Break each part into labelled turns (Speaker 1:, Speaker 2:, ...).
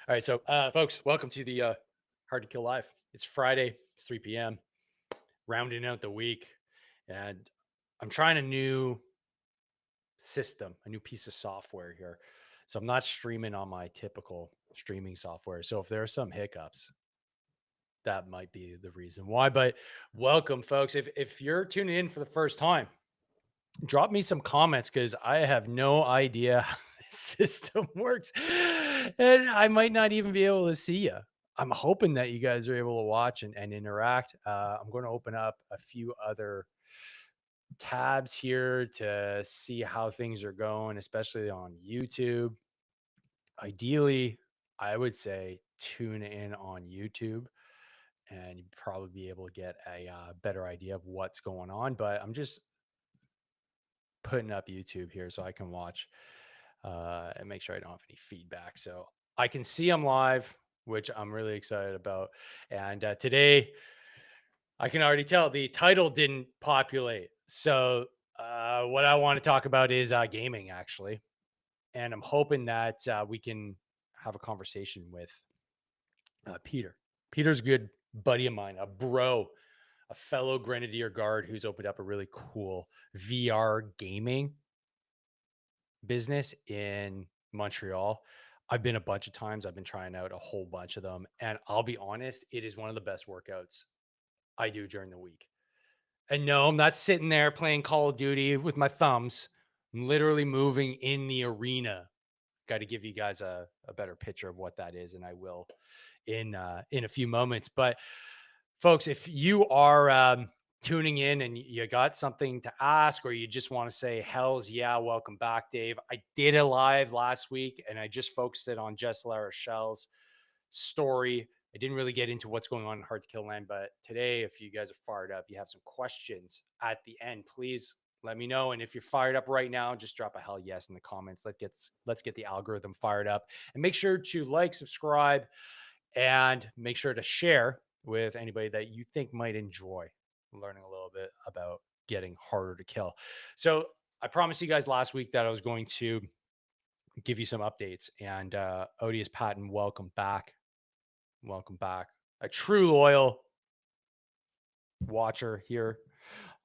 Speaker 1: All right, so folks, welcome to the Hard to Kill Live. It's Friday. It's 3 p.m. Rounding out the week, and I'm trying a new system, a new piece of software here. So I'm not streaming on my typical streaming software. So if there are some hiccups, that might be the reason why. But welcome, folks. If you're tuning in for the first time, drop me some comments because I have no idea how this system works. And I might not even be able to see you. I'm hoping that you guys are able to watch and interact. I'm going to open up a few other tabs here to see how things are going, especially on YouTube. Ideally, I would say tune in on YouTube and you'd probably be able to get a better idea of what's going on. But I'm just putting up YouTube here so I can watch and make sure I don't have any feedback. So I can see I'm live, which I'm really excited about. And today, I can already tell the title didn't populate. So what I want to talk about is gaming, actually. And I'm hoping that we can have a conversation with Peter. Peter's a good buddy of mine, a bro, a fellow Grenadier Guard who's opened up a really cool VR gaming business in Montreal. I've been a bunch of times. I've been trying out a whole bunch of them. And I'll be honest, it is one of the best workouts I do during the week. And no, I'm not sitting there playing Call of Duty with my thumbs. I'm literally moving in the arena. Got to give you guys a better picture of what that is, and I will in a few moments. But folks, if you are tuning in and you got something to ask or you just want to say hells yeah, welcome back, Dave. I did a live last week and I just focused it on Jess La Rochelle's story. I didn't really get into what's going on in Hard to Kill Land, but today, if you guys are fired up, you have some questions at the end, please let me know. And if you're fired up right now, just drop a hell yes in the comments. Let's get the algorithm fired up, and make sure to like, subscribe, and make sure to share with anybody that you think might enjoy learning a little bit about getting harder to kill. So I promised you guys last week that I was going to give you some updates. And Odious Patton, welcome back. Welcome back. A true loyal watcher here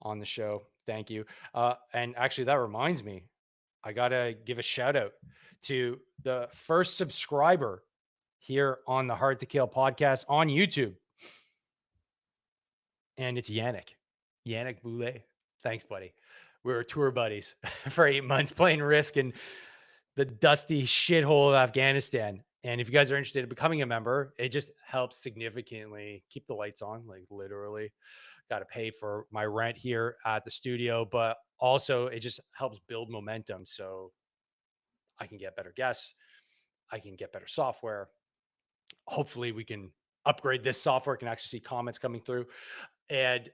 Speaker 1: on the show. Thank you. And actually, that reminds me, I got to give a shout out to the first subscriber here on the Hard to Kill podcast on YouTube. And it's Yannick. Yannick Boulet. Thanks, buddy. We were tour buddies for 8 months playing Risk in the dusty shithole of Afghanistan. And if you guys are interested in becoming a member, it just helps significantly keep the lights on, like literally. Got to pay for my rent here at the studio, but also it just helps build momentum. So I can get better guests, I can get better software. Hopefully, we can upgrade this software, can actually see comments coming through, and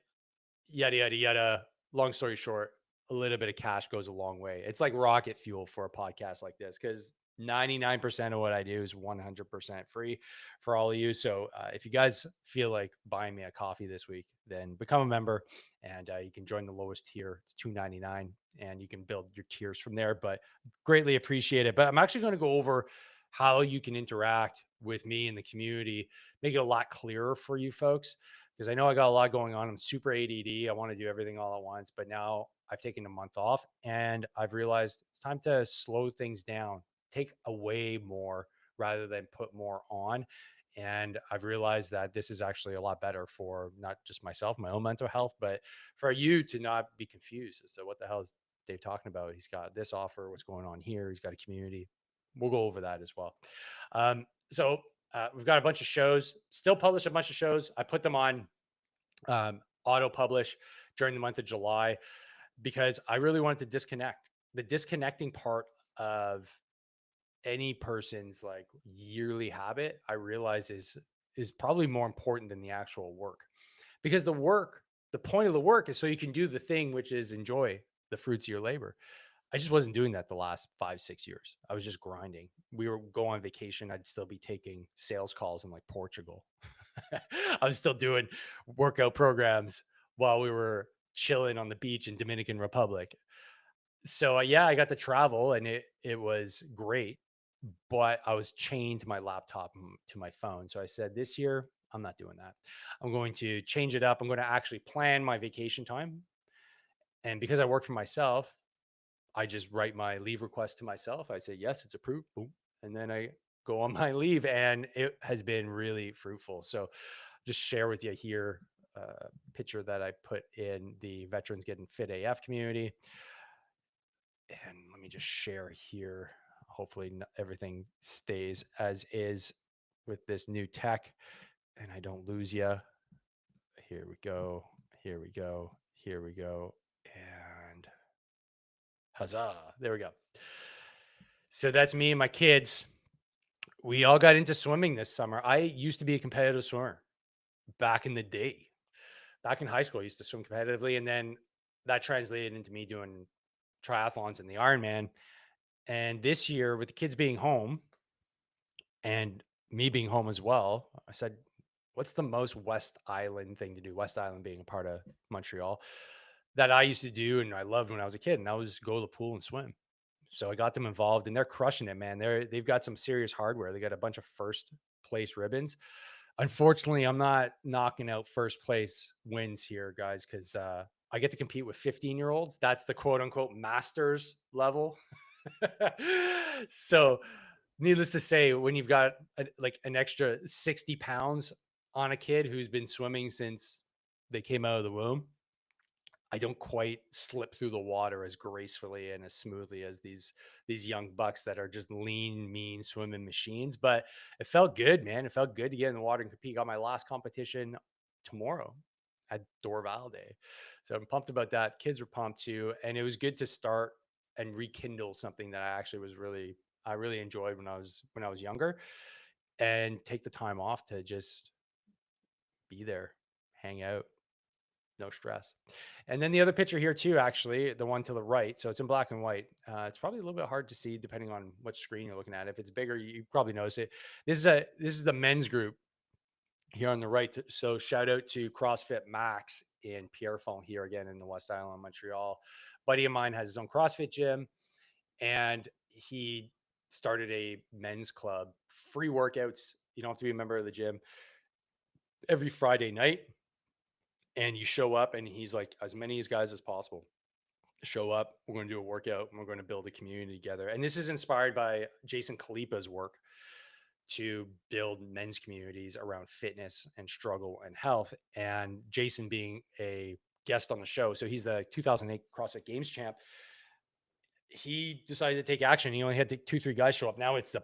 Speaker 1: yada, yada, yada. Long story short, a little bit of cash goes a long way. It's like rocket fuel for a podcast like this because 99% of what I do is 100% free for all of you. So if you guys feel like buying me a coffee this week, then become a member and you can join the lowest tier. It's $2.99 and you can build your tiers from there, but greatly appreciate it. But I'm actually going to go over how you can interact with me in the community, make it a lot clearer for you folks because I know I got a lot going on. I'm super ADD. I want to do everything all at once, but now I've taken a month off and I've realized it's time to slow things down, take away more rather than put more on. And I've realized that this is actually a lot better for not just myself, my own mental health, but for you to not be confused as to what the hell is Dave talking about. He's got this offer, what's going on here. He's got a community. We'll go over that as well. So we've got a bunch of shows, still publish a bunch of shows. I put them on auto publish during the month of July because I really wanted to disconnect. The disconnecting part of any person's like yearly habit, I realize is probably more important than the actual work. Because the point of the work is so you can do the thing, which is enjoy the fruits of your labor. I just wasn't doing that the last 5, 6 years. I was just grinding. We were go on vacation. I'd still be taking sales calls in like Portugal. I was still doing workout programs while we were chilling on the beach in Dominican Republic. So yeah, I got to travel and it was great, but I was chained to my laptop and to my phone. So I said, this year, I'm not doing that. I'm going to change it up. I'm going to actually plan my vacation time. And because I work for myself, I just write my leave request to myself. I say, yes, it's approved. Boom. And then I go on my leave, and it has been really fruitful. So just share with you here a picture that I put in the Veterans Getting Fit AF community. And let me just share here. Hopefully everything stays as is with this new tech and I don't lose you. Here we go. Here we go. Here we go. And huzzah. There we go. So that's me and my kids. We all got into swimming this summer. I used to be a competitive swimmer back in the day. Back in high school, I used to swim competitively. And then that translated into me doing triathlons and the Ironman. And this year, with the kids being home and me being home as well, I said, what's the most West Island thing to do? West Island being a part of Montreal that I used to do and I loved when I was a kid, and that was go to the pool and swim. So I got them involved, and they're crushing it, man. They've got some serious hardware. They got a bunch of first place ribbons. Unfortunately, I'm not knocking out first place wins here, guys, because I get to compete with 15-year-olds. That's the quote unquote masters level. So, needless to say, when you've got like an extra 60 pounds on a kid who's been swimming since they came out of the womb, I don't quite slip through the water as gracefully and as smoothly as these young bucks that are just lean, mean swimming machines. But it felt good, man. It felt good to get in the water and compete. Got my last competition tomorrow at Dorval Day, so I'm pumped about that. Kids were pumped too, and it was good to start and rekindle something that I really enjoyed when I was younger, and take the time off to just be there, hang out, no stress. And then the other picture here too, actually, the one to the right. So it's in black and white. It's probably a little bit hard to see depending on what screen you're looking at. If it's bigger, you probably notice it. This is the men's group here on the right. So shout out to CrossFit Max in Pierrefonds here again in the West Island, Montreal. Buddy of mine has his own CrossFit gym, and he started a men's club, free workouts. You don't have to be a member of the gym every Friday night, and you show up, and he's like, as many guys as possible show up. We're going to do a workout, and we're going to build a community together. And this is inspired by Jason Kalipa's work to build men's communities around fitness and struggle and health. And Jason being a guest on the show, so he's the 2008 CrossFit Games champ. He decided to take action. He only had to 2, 3 guys show up. Now it's a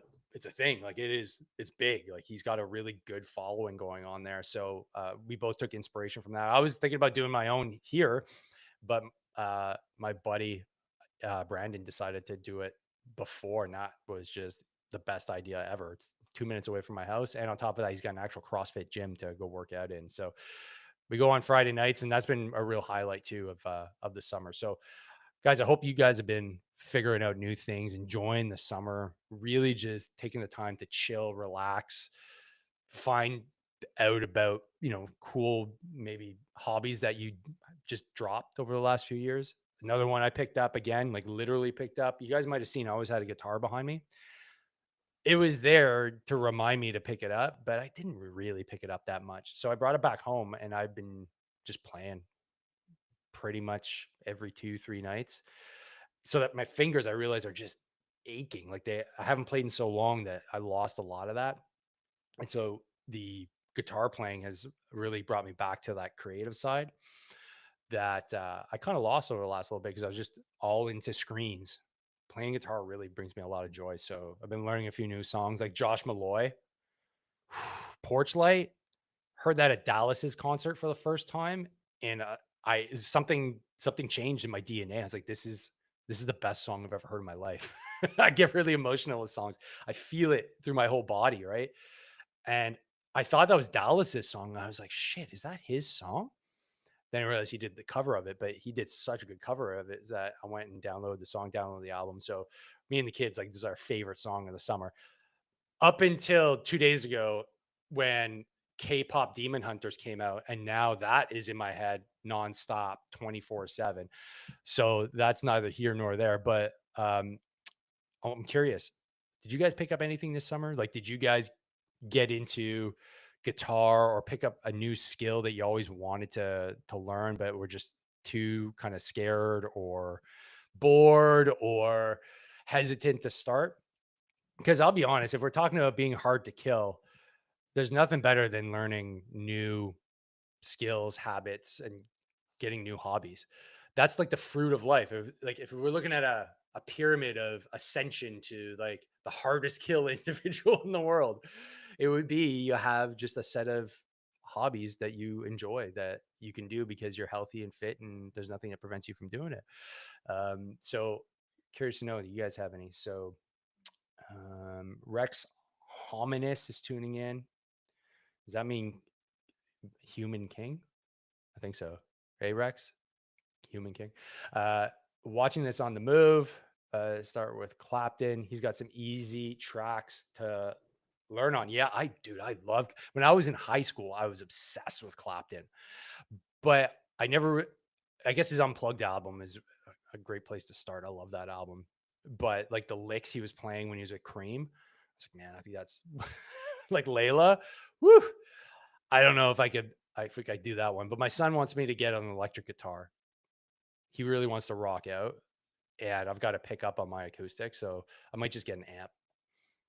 Speaker 1: thing. Like it's big. Like he's got a really good following going on there. So we both took inspiration from that. I was thinking about doing my own here, but my buddy Brandon decided to do it before, and that was just the best idea ever. It's 2 minutes away from my house, and on top of that, he's got an actual CrossFit gym to go work out in. So we go on Friday nights, and that's been a real highlight too of the summer. So guys, I hope you guys have been figuring out new things, enjoying the summer, really just taking the time to chill, relax, find out about, cool maybe hobbies that you just dropped over the last few years. Another one I picked up again, like literally picked up. You guys might have seen I always had a guitar behind me. It was there to remind me to pick it up, but I didn't really pick it up that much. So I brought it back home, and I've been just playing pretty much every 2, 3 nights, so that my fingers, I realize, are just aching. Like I haven't played in so long that I lost a lot of that. And so the guitar playing has really brought me back to that creative side that I kind of lost over the last little bit because I was just all into screens. Playing guitar really brings me a lot of joy. So I've been learning a few new songs like Josh Malloy, Porch Light. Heard that at Dallas's concert for the first time, and I something changed in my DNA. I was like, this is the best song I've ever heard in my life. I get really emotional with songs. I feel it through my whole body, right? And I thought that was Dallas's song. I was like, shit, is that his song? Then I realized he did the cover of it, but he did such a good cover of it that I went and downloaded the song, downloaded the album. So me and the kids, like, this is our favorite song of the summer. Up until 2 days ago when K-pop Demon Hunters came out, and now that is in my head nonstop 24/7. So that's neither here nor there, but I'm curious. Did you guys pick up anything this summer? Like, did you guys get into guitar or pick up a new skill that you always wanted to learn, but were just too kind of scared or bored or hesitant to start? Because I'll be honest, if we're talking about being hard to kill, there's nothing better than learning new skills, habits, and getting new hobbies. That's like the fruit of life. If we're looking at a pyramid of ascension to like the hardest kill individual in the world, it would be you have just a set of hobbies that you enjoy that you can do because you're healthy and fit and there's nothing that prevents you from doing it. So curious to know, do you guys have any? So Rex Hominis is tuning in. Does that mean human king? I think so. Hey, Rex, human king. Uh, Watching this on the move. Start with Clapton. He's got some easy tracks to learn on. Yeah, I loved when I was in high school. I was obsessed with Clapton, but I never. I guess his Unplugged album is a great place to start. I love that album, but like the licks he was playing when he was with Cream, I was like, man, I think that's like Layla. Woo! I don't know if I could. I think I'd do that one, but my son wants me to get an electric guitar. He really wants to rock out, and I've got to pick up on my acoustic, so I might just get an amp.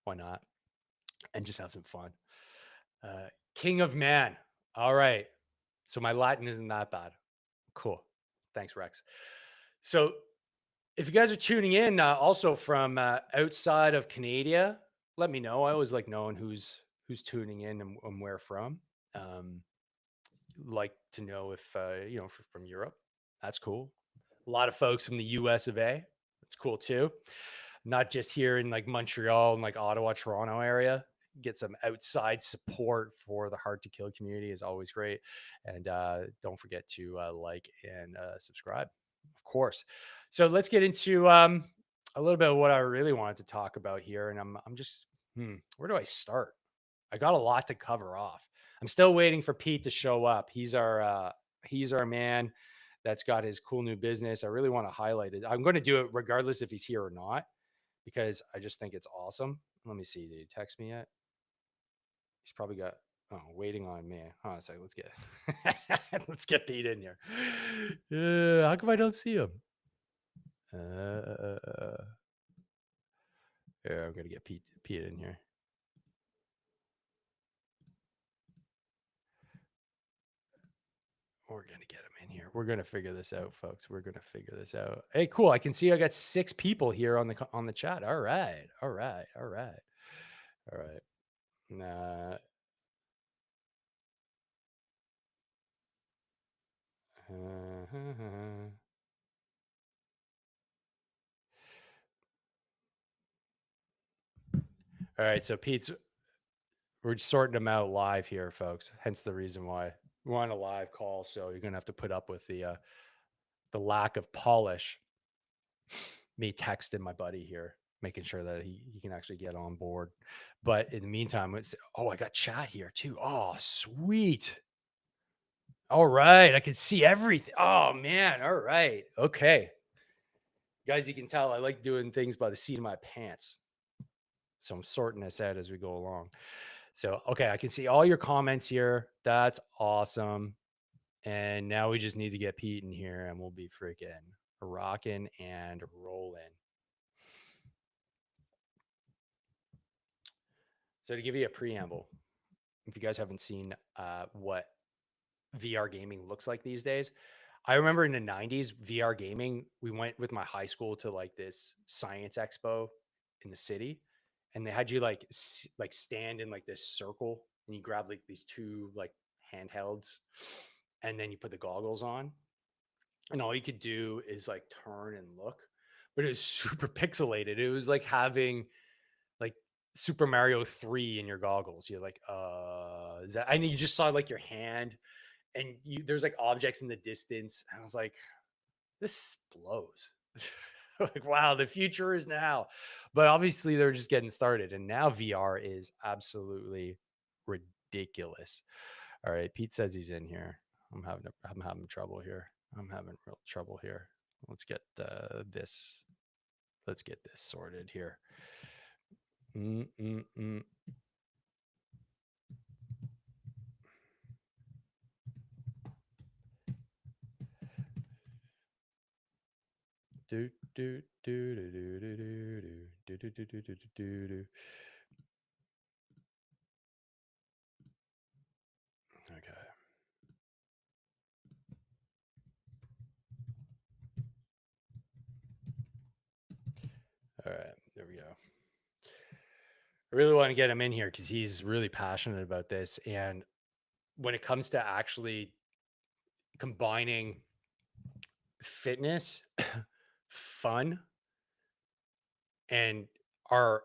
Speaker 1: Why not? And just have some fun. King of Man. All right. So my Latin isn't that bad. Cool. Thanks, Rex. So if you guys are tuning in, also from outside of Canada, let me know. I always like knowing who's tuning in and where from. Um, like to know if from Europe. That's cool. A lot of folks from the US of A. That's cool too. Not just here in like Montreal and like Ottawa, Toronto area. Get some outside support for the Hard to Kill community is always great. And don't forget to like and subscribe, of course. So let's get into a little bit of what I really wanted to talk about here. And I'm just, where do I start? I got a lot to cover off. I'm still waiting for Pete to show up. He's our man that's got his cool new business. I really want to highlight it. I'm going to do it regardless if he's here or not because I just think it's awesome. Let me see. Did he text me yet? He's probably got waiting on me. Hold on a second. Let's get let's get Pete in here. How come I don't see him? Yeah, I'm gonna get Pete in here. We're gonna get him in here. We're gonna figure this out, folks. We're gonna figure this out. Hey, cool. I can see I got 6 people here on the chat. All right, all right, all right, all right. Nah. All right, so we're sorting them out live here, folks. Hence the reason why we're on a live call. So you're gonna have to put up with the lack of polish. Me texting my buddy here, making sure that he can actually get on board. But in the meantime, I got chat here too. Oh, sweet. All right, I can see everything. Oh man, all right, okay, guys, you can tell I like doing things by the seat of my pants. So I'm sorting this out as we go along. So okay, I can see all your comments here. That's awesome. And now we just need to get Pete in here, and we'll be freaking rocking and rolling. So to give you a preamble, if you guys haven't seen what VR gaming looks like these days, I remember in the 90s, VR gaming, we went with my high school to like this science expo in the city, and they had you like stand in like this circle, and you grab like these two like handhelds, and then you put the goggles on, and all you could do is like turn and look, but it was super pixelated. It was like having like Super Mario 3 in your goggles. You're like, is that? And you just saw like your hand, and there's like objects in the distance. And I was like, this blows. Like, wow, the future is now. But obviously, they're just getting started, and now VR is absolutely ridiculous. All right, Pete says he's in here. I'm having trouble here. I'm having real trouble here. Let's get this. Let's get this sorted here. Do do do do do do do do do do do do do do. Okay. All right, there we go. I really want to get him in here because he's really passionate about this. And when it comes to actually combining fitness, fun, and our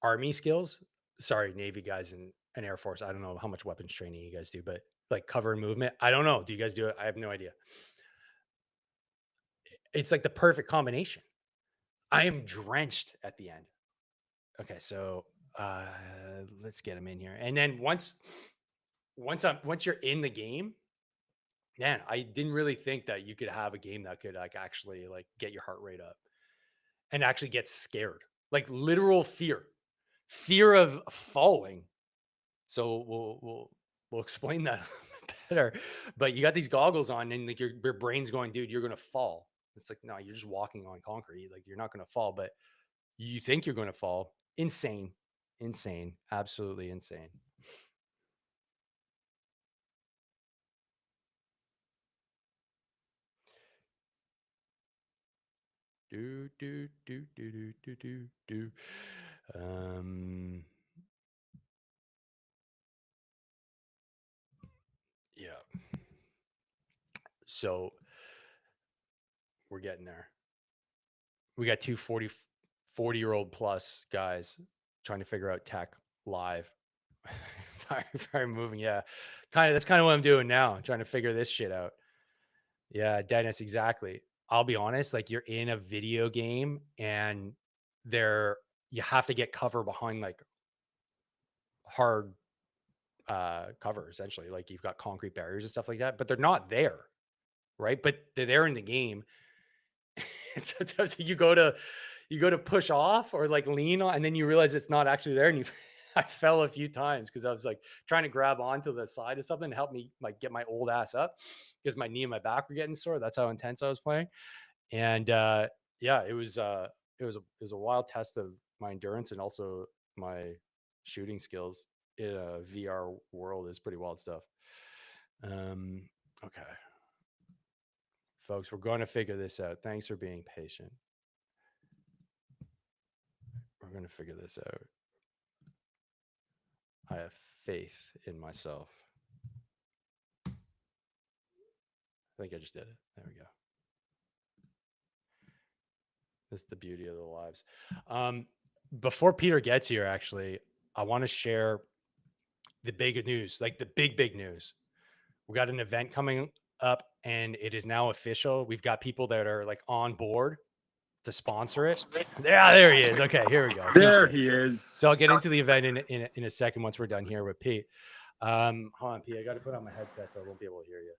Speaker 1: army skills, sorry, Navy guys and Air Force, I don't know how much weapons training you guys do, but like cover and movement, I don't know. Do you guys do it? I have no idea. It's like the perfect combination. I am drenched at the end. Okay, so let's get him in here. And then once you're in the game, man, I didn't really think that you could have a game that could like actually like get your heart rate up and actually get scared. Like literal fear of falling. So we'll explain that a little bit better. But you got these goggles on and like your brain's going, dude, you're going to fall. It's like, no, you're just walking on concrete. Like you're not going to fall, but you think you're going to fall. Insane. Absolutely insane. Do do do do do do do do. Yeah. So we're getting there. We got two 40-year-old plus guys trying to figure out tech live. very moving. Yeah. That's kind of what I'm doing now. I'm trying to figure this shit out. Yeah, Dennis, exactly. I'll be honest, like you're in a video game and you have to get cover behind like hard cover essentially. Like you've got concrete barriers and stuff like that, but they're not there, right? But they're there in the game. And sometimes you go to push off or like lean on, and then you realize it's not actually there. And I fell a few times because I was like trying to grab onto the side of something to help me like get my old ass up because my knee and my back were getting sore. That's how intense I was playing. And yeah, it was a wild test of my endurance and also my shooting skills in a VR world. Is pretty wild stuff. Okay. Folks, we're going to figure this out. Thanks for being patient. We're going to figure this out. I have faith in myself. I think I just did it. There we go. This is the beauty of the lives. Before Peter gets here, actually, I want to share the big news, like the big news. We got an event coming up and it is now official. We've got people that are like on board to sponsor it. Yeah, there he is. Okay, here we go.
Speaker 2: There he is.
Speaker 1: So I'll get into the event in a second once we're done here with Pete. Hold on, Pete. I got to put on my headset so I won't be able to hear you.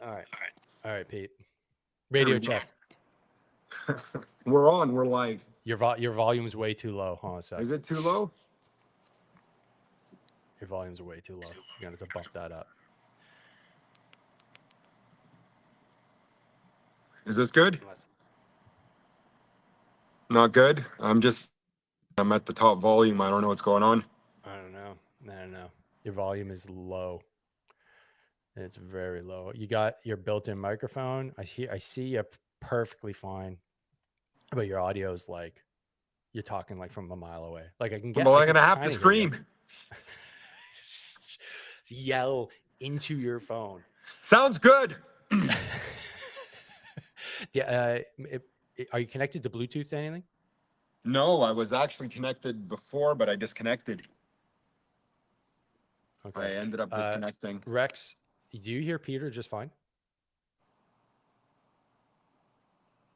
Speaker 1: All right, Pete. Radio check.
Speaker 2: We're on. We're live.
Speaker 1: Your volume is way too low. Hold on a second.
Speaker 2: Is it too low?
Speaker 1: Your volumes are way too low. You're gonna have to bump that up.
Speaker 2: Is this good? Not good. I'm at the top volume. I don't know what's going on.
Speaker 1: I don't know. Your volume is low. It's very low. You got your built-in microphone. I see you perfectly fine, but your audio is like you're talking like from a mile away. Like I can get.
Speaker 2: Well, I'm gonna have to scream.
Speaker 1: Yell into your phone.
Speaker 2: Sounds good.
Speaker 1: Are you connected to Bluetooth to anything?
Speaker 2: No, I was actually connected before, but I disconnected. Okay. I ended up disconnecting.
Speaker 1: Rex, do you hear Peter just fine?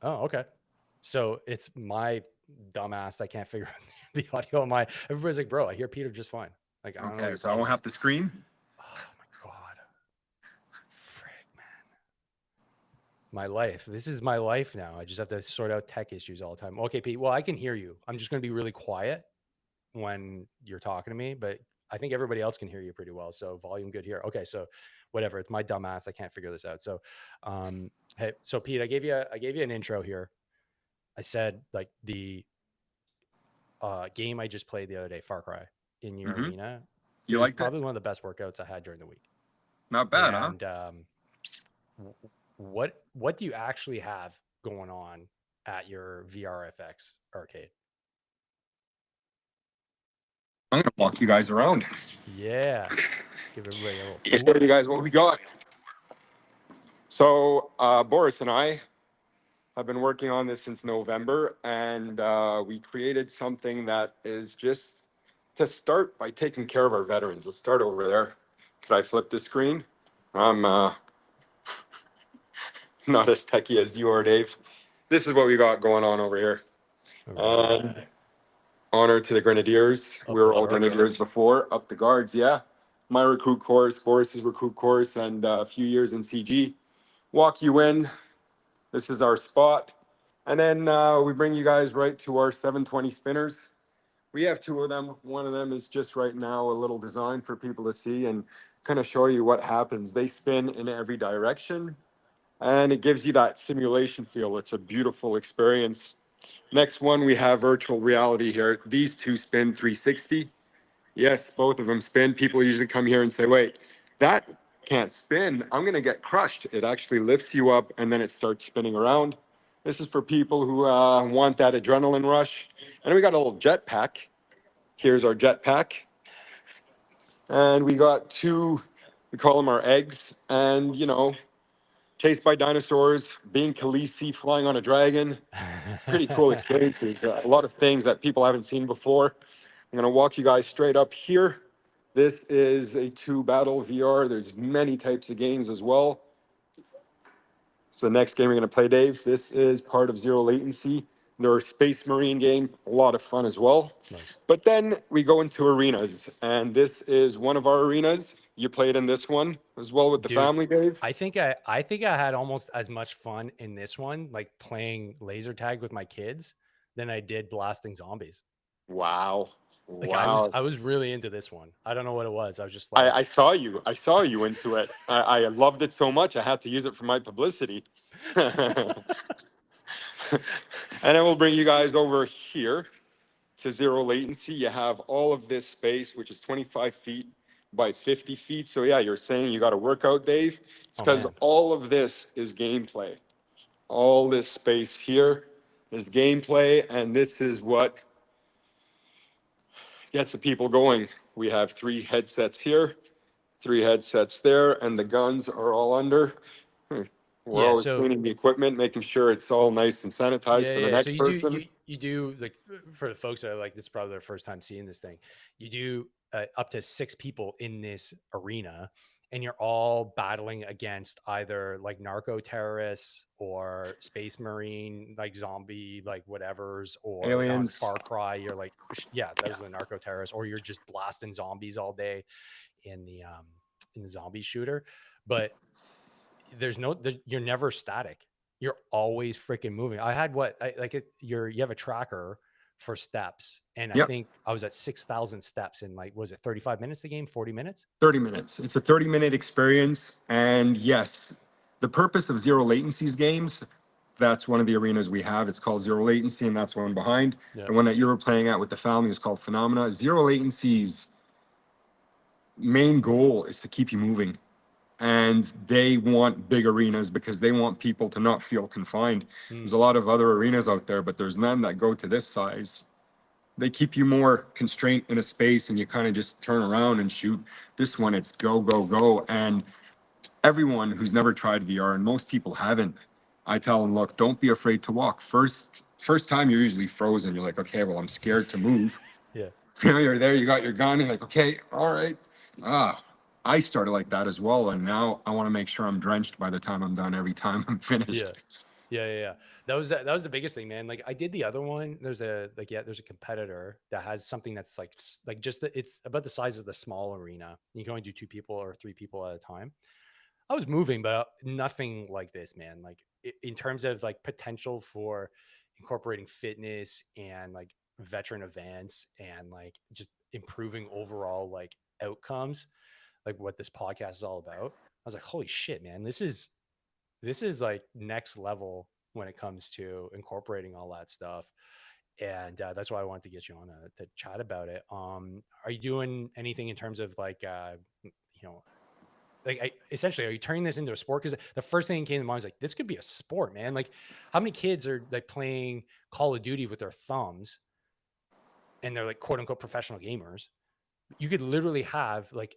Speaker 1: Oh, okay. So it's my dumbass that can't figure out the audio on mine. Everybody's like, bro, I hear Peter just fine. Like, I don't know.
Speaker 2: So I won't have to scream?
Speaker 1: Oh my God. Frick, man. My life. This is my life now. I just have to sort out tech issues all the time. Okay, Pete. Well, I can hear you. I'm just going to be really quiet when you're talking to me, but I think everybody else can hear you pretty well. So volume good here. Okay, so whatever. It's my dumb ass. I can't figure this out. So, hey, so Pete, I gave you an intro here. I said like the game I just played the other day, Far Cry, in your
Speaker 2: Mm-hmm.
Speaker 1: arena. It
Speaker 2: You
Speaker 1: was
Speaker 2: liked it?
Speaker 1: probably one of the best workouts I had during the week.
Speaker 2: Not bad, huh?
Speaker 1: And what do you actually have going on at your VRFX arcade?
Speaker 2: I'm gonna walk you guys around.
Speaker 1: Yeah, give everybody a little.
Speaker 2: I'll show you guys what we got. So Boris and I have been working on this since November, and we created something that is just to start by taking care of our veterans. Let's start over there. Could I flip the screen? I'm not as techy as you are, Dave. This is what we got going on over here.
Speaker 1: All right.
Speaker 2: And honor to the Grenadiers.
Speaker 1: Up
Speaker 2: We
Speaker 1: the
Speaker 2: were all
Speaker 1: guards.
Speaker 2: Grenadiers before, up the guards, yeah. My recruit course, Boris's recruit course, and a few years in CG. Walk you in. This is our spot. And then we bring you guys right to our 720 spinners. We have two of them. One of them is just right now a little design for people to see and kind of show you what happens. They spin in every direction, and it gives you that simulation feel. It's a beautiful experience. Next one, we have virtual reality here. These two spin 360. Yes, both of them spin. People usually come here and say, wait, that can't spin. I'm going to get crushed. It actually lifts you up and then it starts spinning around. This is for people who want that adrenaline rush. And we got a little jetpack. Here's our jetpack. And we got two, we call them our eggs. And, you know, chased by dinosaurs, being Khaleesi, flying on a dragon. Pretty cool experiences. A lot of things that people haven't seen before. I'm going to walk you guys straight up here. This is a two battle VR. There's many types of games as well. So the next game we're going to play, Dave, this is part of Zero Latency. Their Space Marine game, a lot of fun as well.
Speaker 1: Nice.
Speaker 2: But then we go into arenas, and this is one of our arenas. You played in this one as well with the
Speaker 1: Dude,
Speaker 2: family, Dave?
Speaker 1: I think I had almost as much fun in this one, like playing laser tag with my kids, than I did blasting zombies.
Speaker 2: Wow.
Speaker 1: Like
Speaker 2: Wow.
Speaker 1: I was really into this one. I don't know what it was. I was just
Speaker 2: I,
Speaker 1: like,
Speaker 2: I saw you. I saw you into it. I loved it so much. I had to use it for my publicity. And then we'll bring you guys over here to Zero Latency. You have all of this space, which is 25 feet by 50 feet. So yeah, you're saying you got to work out, Dave. It's
Speaker 1: oh
Speaker 2: because
Speaker 1: man.
Speaker 2: all of this is gameplay. All this space here is gameplay, and this is what gets the people going. We have 3 headsets here, 3 headsets there, and the guns are all under. We're
Speaker 1: Yeah,
Speaker 2: always
Speaker 1: so
Speaker 2: cleaning the equipment, making sure it's all nice and sanitized for the
Speaker 1: yeah. So
Speaker 2: next person.
Speaker 1: you do like for the folks that are like this is probably their first time seeing this thing. You do up to 6 people in this arena, and you're all battling against either like narco terrorists or space marine like zombie like whatever's, or on
Speaker 2: Aliens.
Speaker 1: Far Cry you're like yeah, those are the narco terrorists, or you're just blasting zombies all day in the zombie shooter. But you're never static. You're always freaking moving. I had you have a tracker for steps, and I
Speaker 2: Yep.
Speaker 1: think I was at 6,000 steps in like, was it 35 minutes the game, 40 minutes?
Speaker 2: 30 minutes. It's a 30-minute experience. And yes, the purpose of Zero Latency's games, that's one of the arenas we have. It's called Zero Latency, and that's one behind.
Speaker 1: Yeah.
Speaker 2: The one that you were playing at with the family is called Phenomena. Zero Latency's main goal is to keep you moving. And they want big arenas because they want people to not feel confined. There's a lot of other arenas out there, but there's none that go to this size. They keep you more constrained in a space and you kind of just turn around and shoot. This one, it's go, go, go. And everyone who's never tried VR, and most people haven't, I tell them, look, don't be afraid to walk. First time you're usually frozen. You're like, okay, well, I'm scared to move.
Speaker 1: Yeah.
Speaker 2: You know, you're there, you got your gun, and like, okay, all right. I started like that as well. And now I want to make sure I'm drenched by the time I'm done every time I'm finished.
Speaker 1: Yeah. Yeah. That was the biggest thing, man. Like I did the other one. There's a competitor that has something that's like it's about the size of the small arena. You can only do 2 people or 3 people at a time. I was moving, but nothing like this, man. Like in terms of like potential for incorporating fitness and like veteran events and like just improving overall like outcomes, like what this podcast is all about, I was like, holy shit, man, this is like next level when it comes to incorporating all that stuff. And that's why I wanted to get you on to chat about it. Are you doing anything in terms of like you know, like essentially, are you turning this into a sport? Because the first thing that came to mind was like, this could be a sport, man. Like, how many kids are like playing Call of Duty with their thumbs, and they're like quote unquote professional gamers? You could literally have like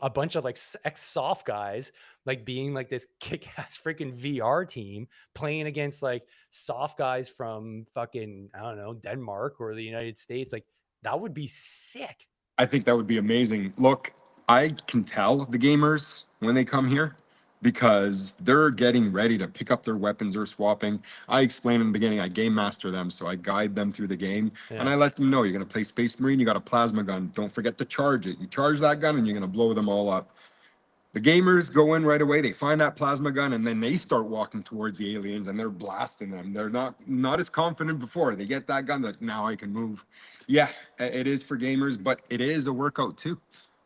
Speaker 1: a bunch of like ex soft guys like being like this kick ass freaking VR team playing against like soft guys from fucking, I don't know, Denmark or the United States. Like, that would be sick.
Speaker 2: I think that would be amazing. Look, I can tell the gamers when they come here because they're getting ready to pick up their weapons they're swapping. I explain in the beginning, I game master them, so I guide them through the game. And
Speaker 1: Yeah.
Speaker 2: I let them know you're going to play Space Marine, you got a plasma gun. Don't forget to charge it. You charge that gun and you're going to blow them all up. The gamers go in right away. They find that plasma gun, and then they start walking towards the aliens, and they're blasting them. They're not as confident before. They get that gun, like now I can move. Yeah, it is for gamers, but it is a workout too.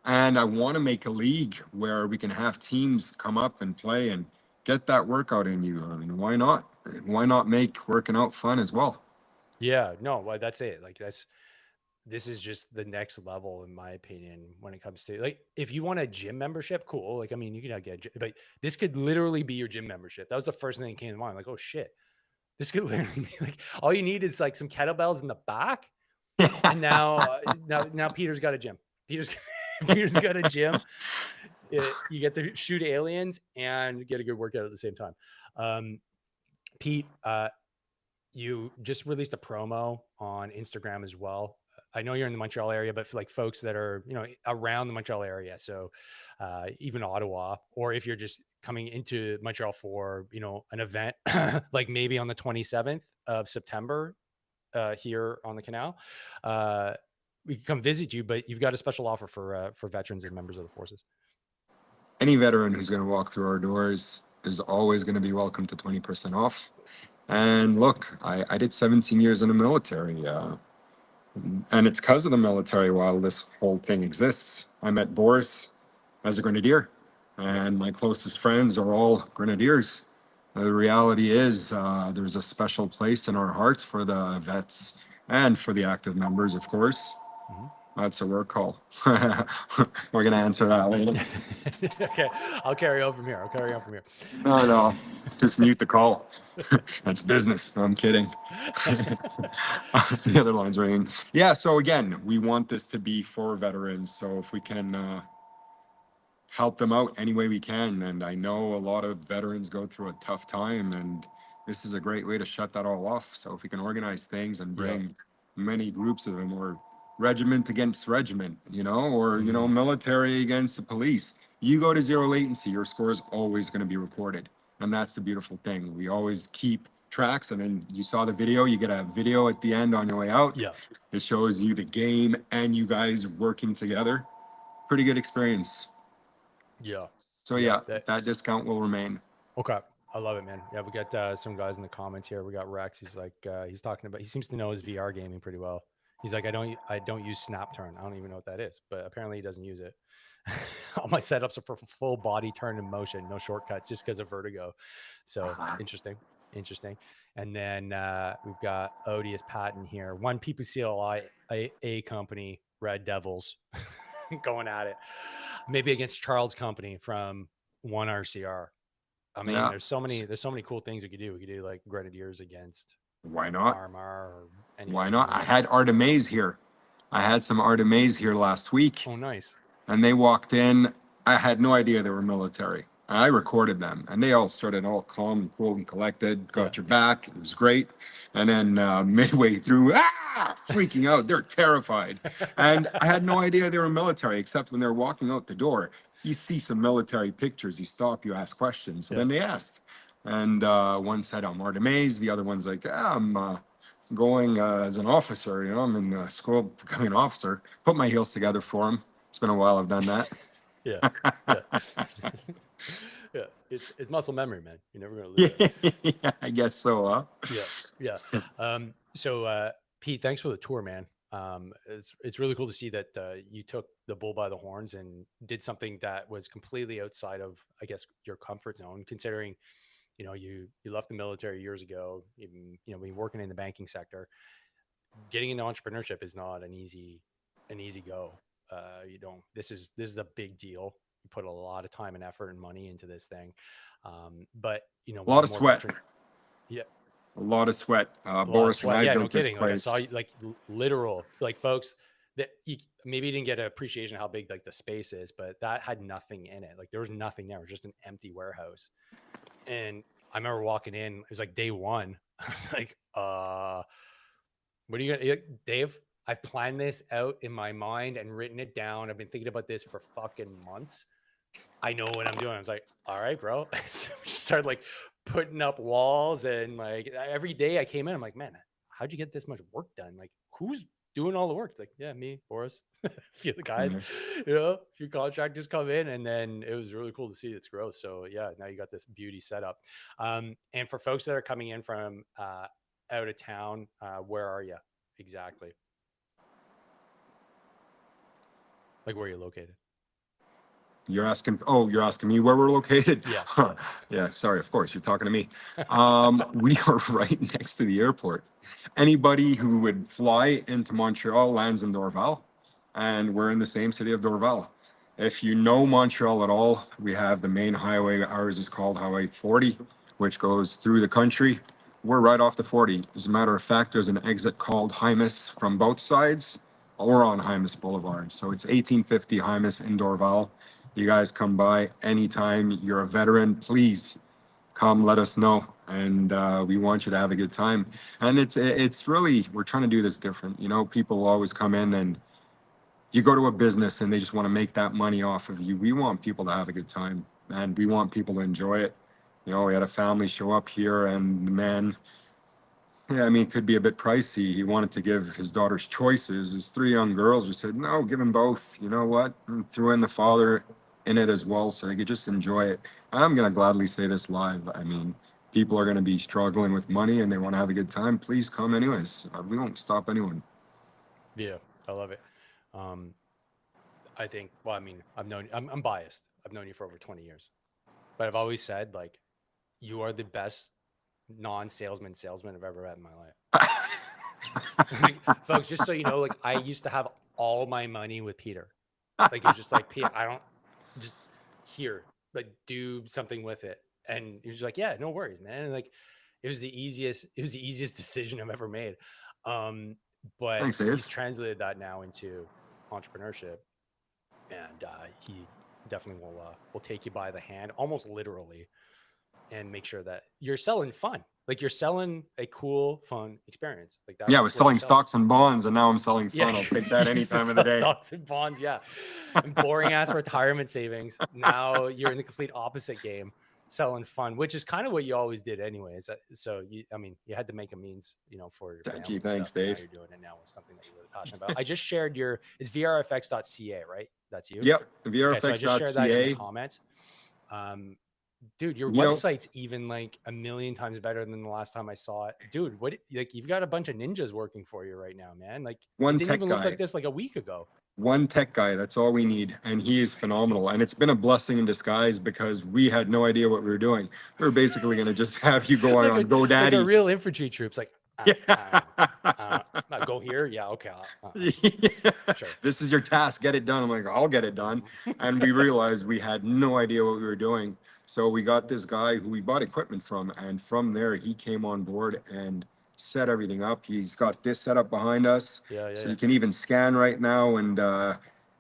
Speaker 2: And I want to make a league where we can have teams come up and play and get that workout in you. I mean, why not? Why not make working out fun as well?
Speaker 1: Yeah. No, well, that's it. Like, this is just the next level in my opinion when it comes to like, if you want a gym membership, cool, like I mean you can get a but this could literally be your gym membership. That was the first thing that came to mind, like, oh shit, this could literally be like, all you need is like some kettlebells in the back, and now Peter's got a gym. Peter's got a gym. You get to shoot aliens and get a good workout at the same time. Pete, you just released a promo on Instagram as well. I know you're in the Montreal area, but for like folks that are, around the Montreal area, so even Ottawa, or if you're just coming into Montreal for, an event, like maybe on the 27th of September here on the canal, we can come visit you, but you've got a special offer for veterans and members of the forces.
Speaker 2: Any veteran who's going to walk through our doors is always going to be welcome to 20% off. And look, I did 17 years in the military. And it's because of the military while this whole thing exists. I met Boris as a grenadier, and my closest friends are all grenadiers. The reality is, there's a special place in our hearts for the vets and for the active members, of course.
Speaker 1: Mm-hmm.
Speaker 2: That's a work call. We're going to answer that later.
Speaker 1: Okay, I'll carry on from here.
Speaker 2: No, just mute the call. That's business. No, I'm kidding. The other line's ringing. Yeah, so again, we want this to be for veterans. So if we can help them out any way we can. And I know a lot of veterans go through a tough time, and this is a great way to shut that all off. So if we can organize things and bring many groups of them, or regiment against regiment, or, military against the police, you go to zero latency, your score is always going to be recorded. And that's the beautiful thing. We always keep tracks. And then you saw the video, you get a video at the end on your way out.
Speaker 1: Yeah.
Speaker 2: It shows you the game and you guys working together. Pretty good experience.
Speaker 1: Yeah.
Speaker 2: So that discount will remain.
Speaker 1: Okay. I love it, man. Yeah, we got some guys in the comments here. We got Rex. He's like, he's talking about, he seems to know his VR gaming pretty well. He's like, I don't use snap turn. I don't even know what that is, but apparently he doesn't use it. All my setups are for full body turn and motion, no shortcuts, just because of vertigo. So interesting. And then we've got Odious Patton here. One PPCLI a company, Red Devils, going at it. Maybe against Charles Company from one RCR. I mean, there's so many cool things we could do. We could do like Grenadiers against
Speaker 2: Why not?
Speaker 1: Armar or
Speaker 2: Why not? I had Artemis here. I had some Artemis here last week.
Speaker 1: Oh, nice.
Speaker 2: And they walked in. I had no idea they were military. I recorded them, and they all started all calm and cool and collected, got your back. It was great. And then midway through, freaking out. They're terrified. And I had no idea they were military, except when they're walking out the door. You see some military pictures, you stop, you ask questions. So then they asked. And one said, I'm Artemis. The other one's like, I'm going as an officer. I'm in school becoming an officer. Put my heels together for him. It's been a while I've done that.
Speaker 1: Yeah. Yeah, it's muscle memory, man. You're never gonna lose it.
Speaker 2: Yeah, I guess so, huh?
Speaker 1: Yeah, yeah. Pete, thanks for the tour, man. It's really cool to see that you took the bull by the horns and did something that was completely outside of, I guess, your comfort zone. Considering, you left the military years ago, even been working in the banking sector. Getting into entrepreneurship is not an easy go. You don't. This is a big deal. You put a lot of time and effort and money into this thing. But
Speaker 2: A
Speaker 1: one of
Speaker 2: lot
Speaker 1: the
Speaker 2: of
Speaker 1: more
Speaker 2: sweat.
Speaker 1: fortunate. Yeah,
Speaker 2: A lot of sweat.
Speaker 1: a lot of
Speaker 2: Boris and
Speaker 1: sweat.
Speaker 2: I
Speaker 1: Yeah, no
Speaker 2: built this
Speaker 1: kidding. Like I saw
Speaker 2: place.
Speaker 1: you, like literal, like folks that maybe you didn't get an appreciation of how big like the space is, but that had nothing in it. Like there was nothing there. It was just an empty warehouse. And I remember walking in. It was like day one. I was like, what are you gonna, Dave? I've planned this out in my mind and written it down. I've been thinking about this for fucking months. I know what I'm doing. I was like, all right, bro. So we started like putting up walls, and like every day I came in, I'm like, man, how'd you get this much work done? Like, who's doing all the work? It's like, yeah, me, Boris, a few of the guys,
Speaker 2: Yes.
Speaker 1: a few contractors come in, and then it was really cool to see its growth. So yeah, now you got this beauty set up. And for folks that are coming in from out of town, where are you exactly? Like, where are you located?
Speaker 2: You're asking, oh, you're asking me where we're located?
Speaker 1: Yeah,
Speaker 2: Huh. Yeah, sorry, of course, you're talking to me. We are right next to the airport. Anybody who would fly into Montreal lands in Dorval, and we're in the same city of Dorval. If you know Montreal at all, we have the main highway. Ours is called Highway 40, which goes through the country. We're right off the 40. As a matter of fact, there's an exit called Hymas from both sides, or on Hymas Boulevard. So it's 1850 Hymas in Dorval. You guys come by anytime you're a veteran, please come let us know. And we want you to have a good time. And it's really, we're trying to do this different. You know, people always come in and you go to a business and they just want to make that money off of you. We want people to have a good time and we want people to enjoy it. You know, we had a family show up here and the man, yeah, I mean, it could be a bit pricey. He wanted to give his daughter's choices. His three young girls. We said, no, give them both. You know what? And threw in the father in it as well, so they could just enjoy it. And I'm gonna gladly say this live. I mean, people are gonna be struggling with money and they want to have a good time. Please come anyways. We won't stop anyone.
Speaker 1: yeah, I love it. Um, I think, well, I mean, I'm biased. I've known you for over 20 years, but I've always said, like, you are the best salesman I've ever met in my life. Like, folks, just so you know, like, I used to have all my money with Peter. Like, it was just like, Peter, I don't just here, like, do something with it. And he was like, yeah, no worries, man. And like, it was the easiest decision I've ever made. Um, but
Speaker 2: Thanks,
Speaker 1: he's
Speaker 2: Dave.
Speaker 1: translated that now into entrepreneurship, and he definitely will take you by the hand, almost literally, and make sure that you're selling fun. Like, you're selling a cool, fun experience. Like,
Speaker 2: Yeah, I
Speaker 1: that's
Speaker 2: was
Speaker 1: what you're
Speaker 2: selling
Speaker 1: selling.
Speaker 2: stocks and bonds, and now I'm selling
Speaker 1: Yeah,
Speaker 2: fun. I'll take
Speaker 1: you
Speaker 2: that any
Speaker 1: used to
Speaker 2: time of the
Speaker 1: sell
Speaker 2: day.
Speaker 1: stocks and bonds, yeah, and boring ass retirement savings. Now you're in the complete opposite game, selling fun, which is kind of what you always did anyways. So I mean, you had to make a means, for your
Speaker 2: Thank you.
Speaker 1: family and
Speaker 2: Thanks,
Speaker 1: stuff, and now
Speaker 2: Dave.
Speaker 1: you're doing it now with something that you're really passionate about. I just shared it's vrfx.ca, right? That's you.
Speaker 2: Yep,
Speaker 1: Okay, so I just shared that in the
Speaker 2: vrfx.ca.
Speaker 1: comments. Um, Dude, your
Speaker 2: You know,
Speaker 1: website's even like a million times better than the last time I saw it. Dude, what, like, you've got a bunch of ninjas working for you right now, man. Like, it
Speaker 2: one
Speaker 1: didn't
Speaker 2: tech
Speaker 1: even look like
Speaker 2: guy.
Speaker 1: this like a week ago.
Speaker 2: One tech guy, that's all we need. And he is phenomenal. And it's been a blessing in disguise because we had no idea what we were doing. We were basically going to just have you go out
Speaker 1: like a
Speaker 2: on
Speaker 1: like a
Speaker 2: GoDaddy.
Speaker 1: real infantry troops. Like,
Speaker 2: Yeah.
Speaker 1: go here. Yeah, okay,
Speaker 2: Yeah.
Speaker 1: sure.
Speaker 2: This is your task. Get it done. I'm like, I'll get it done.
Speaker 1: Mhm.
Speaker 2: And we realized we had no idea what we were doing. So we got this guy who we bought equipment from. And from there, he came on board and set everything up. He's got this set up behind us.
Speaker 1: Yeah, yeah,
Speaker 2: So
Speaker 1: yeah.
Speaker 2: you can even scan right now. And,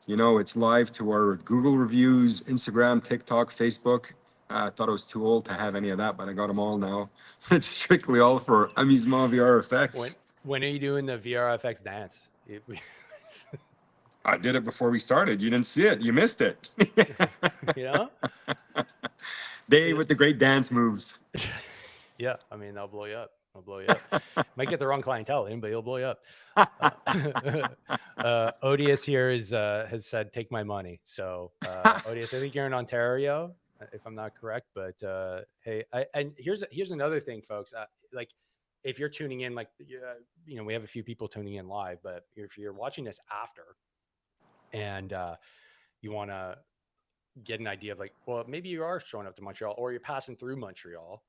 Speaker 2: it's live to our Google reviews, Instagram, TikTok, Facebook. I thought I was too old to have any of that, but I got them all now. It's strictly all for amusement
Speaker 1: When
Speaker 2: VRFX.
Speaker 1: when are you doing the VRFX dance?
Speaker 2: I did it before we started. You didn't see it. You missed it.
Speaker 1: you know?
Speaker 2: Dave with the great dance moves.
Speaker 1: Yeah, I mean, they'll blow you up. They'll blow you up. Might get the wrong clientele in, but he'll blow you up. Odious here has said, "Take my money." So, Odious, I think you're in Ontario. if I'm not correct. But hey, and here's another thing, folks. Like, if you're tuning in, like, we have a few people tuning in live, but if you're watching this after, and you want to get an idea of, like, well, maybe you are showing up to Montreal, or you're passing through Montreal,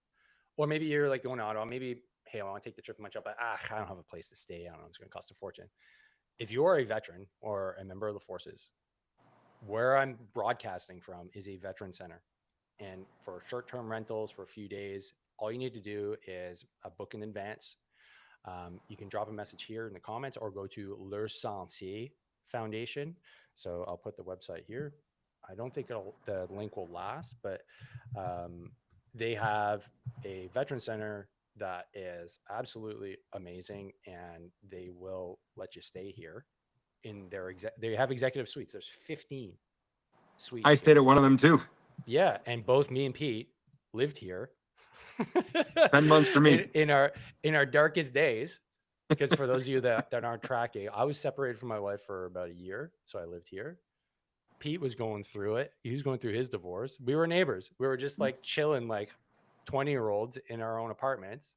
Speaker 1: or maybe you're like going to Ottawa. Maybe, hey, I want to take the trip to Montreal, but I don't have a place to stay. I don't know, it's going to cost a fortune. If you are a veteran or a member of the forces, where I'm broadcasting from is a veteran center. And for short-term rentals for a few days, all you need to do is book in advance. You can drop a message here in the comments or go to Le Sentier Foundation. So I'll put the website here. I don't think the link will last, but they have a veteran center that is absolutely amazing, and they will let you stay here in their they have executive suites. There's 15
Speaker 2: I
Speaker 1: suites
Speaker 2: stayed
Speaker 1: here.
Speaker 2: at one of them too.
Speaker 1: Yeah, and both me and Pete lived here
Speaker 2: 10 months for me.
Speaker 1: in our darkest days. Because for those of you that aren't tracking, I was separated from my wife for about a year, so I lived here. Pete was going through it. He was going through his divorce. We were neighbors. We were just like chilling, like 20-year-olds in our own apartments,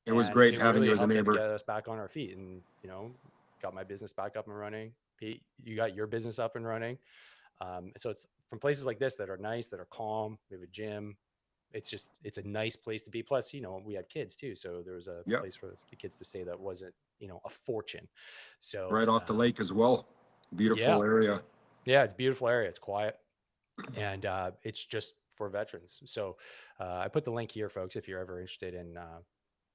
Speaker 2: It was
Speaker 1: and
Speaker 2: great
Speaker 1: it
Speaker 2: having
Speaker 1: really
Speaker 2: you as a
Speaker 1: helped us
Speaker 2: neighbor.
Speaker 1: get us back on our feet. And got my business back up and running. Pete, you got your business up and running. So it's from places like this that are nice, that are calm. We have a gym. It's a nice place to be. Plus, we had kids too, so there was a
Speaker 2: Yep.
Speaker 1: place for the kids to stay that wasn't, a fortune. So
Speaker 2: Right off the lake as well. Beautiful area.
Speaker 1: Yeah, it's a beautiful area. It's quiet, and it's just for veterans. So I put the link here, folks, if you're ever interested in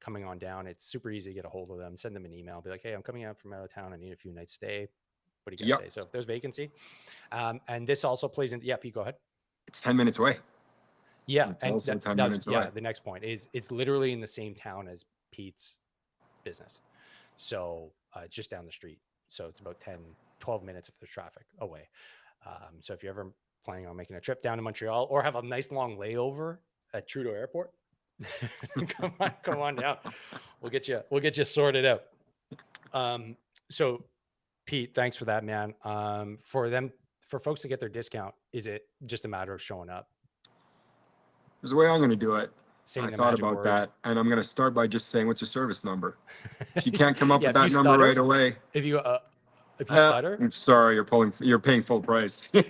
Speaker 1: coming on down. It's super easy to get a hold of them. Send them an email. Be like, hey, I'm coming out from out of town. I need a few nights stay. What do you guys say? So if there's vacancy, and this also plays into, Pete, go ahead.
Speaker 2: It's 10 minutes away.
Speaker 1: Yeah,
Speaker 2: it's also 10 minutes away.
Speaker 1: The next point is it's literally in the same town as Pete's business. So just down the street. So it's about 12 minutes if there's traffic away. So if you're ever planning on making a trip down to Montreal or have a nice long layover at Trudeau Airport, come on down. We'll get you sorted out. So Pete, thanks for that, man. For folks to get their discount, is it just a matter of showing up?
Speaker 2: There's a way I'm going to do it.
Speaker 1: Saying
Speaker 2: I thought about that, and I'm going to start by just saying, what's your service number? If you can't come up with that number right away.
Speaker 1: If you stutter,
Speaker 2: I'm sorry, you're paying full price.
Speaker 1: Sorry,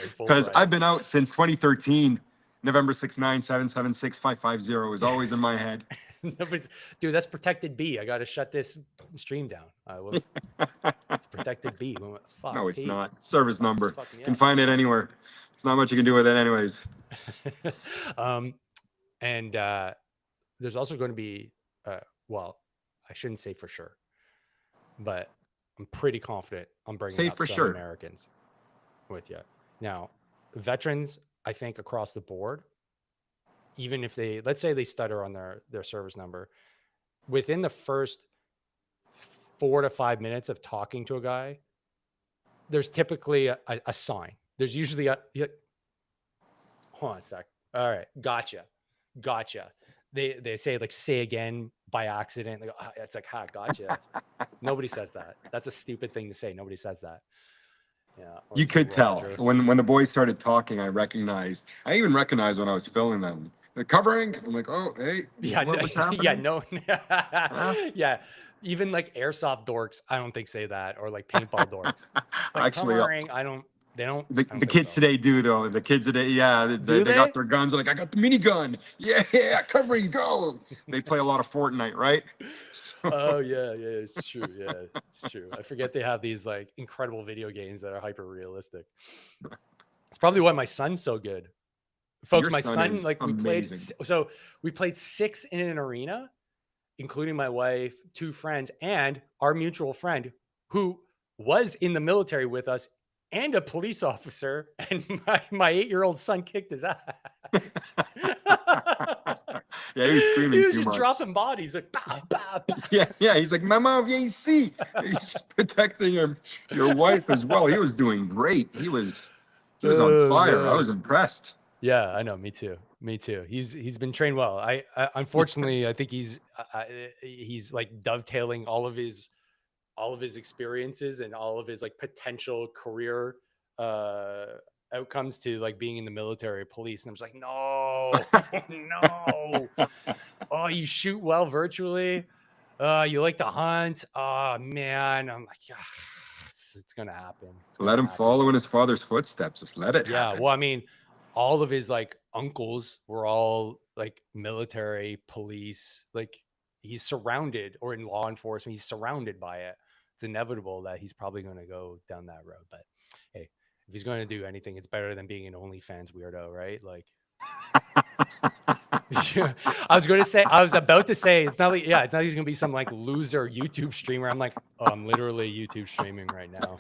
Speaker 1: full
Speaker 2: because
Speaker 1: price.
Speaker 2: I've been out since 2013. November 697765550 is always in my head.
Speaker 1: Dude, that's protected B. I got to shut this stream down. It's protected B. Fuck,
Speaker 2: no, it's
Speaker 1: Pete.
Speaker 2: not. Service number. You can find it anywhere. There's not much you can do with it anyways.
Speaker 1: And there's also going to be, well, I shouldn't say for sure, but I'm pretty confident I'm bringing up some Americans with you. Now, veterans, I think across the board, even if let's say they stutter on their service number, within the first 4 to 5 minutes of talking to a guy, there's typically a sign. There's usually hold on a sec. All right. Gotcha. They say, like, say again by accident. Like, it's like, gotcha. Nobody says that. That's a stupid thing to say. Nobody says that. Yeah.
Speaker 2: You could tell when the boys started talking. I even recognized when I was filming them. The covering. I'm like, oh, hey, what's happening?
Speaker 1: Yeah, no, yeah. Even like airsoft dorks, I don't think say that, or like paintball dorks. Like, actually, covering, they don't.
Speaker 2: The kids today do though. The kids today, yeah, they got their guns. They're like, I got the minigun. Yeah, covering, go. They play a lot of Fortnite, right?
Speaker 1: Oh yeah, it's true. Yeah, it's true. I forget they have these like incredible video games that are hyper realistic. It's probably why my son's so good. Folks, my son, like, we played 6 in an arena, including my wife, 2 friends, and our mutual friend who was in the military with us and a police officer, and my 8-year-old son kicked his ass.
Speaker 2: Yeah, he was screaming
Speaker 1: he was just dropping bodies, like, bah, bah, bah.
Speaker 2: Yeah, he's like, Mama, he's protecting your wife as well. He was doing great. He was on fire. I was impressed.
Speaker 1: Yeah, I know. Me too. He's been trained well. I unfortunately, I think he's like dovetailing all of his experiences and all of his like potential career outcomes to like being in the military, police, and I'm just like, no, no. Oh, you shoot well virtually. You like to hunt. Oh man, I'm like, yeah, it's gonna happen. It's
Speaker 2: Let
Speaker 1: gonna
Speaker 2: him
Speaker 1: happen.
Speaker 2: follow in his father's footsteps. Just let it
Speaker 1: Yeah.
Speaker 2: happen.
Speaker 1: Well, I mean, all of his like uncles were all like military, police. Like he's surrounded, or in law enforcement, he's surrounded by it. It's inevitable that he's probably going to go down that road. But hey, if he's going to do anything, it's better than being an OnlyFans weirdo, right? Like, yeah, I was about to say, it's not like, yeah, it's not like he's gonna be some like loser YouTube streamer. I'm like, oh, I'm literally YouTube streaming right now.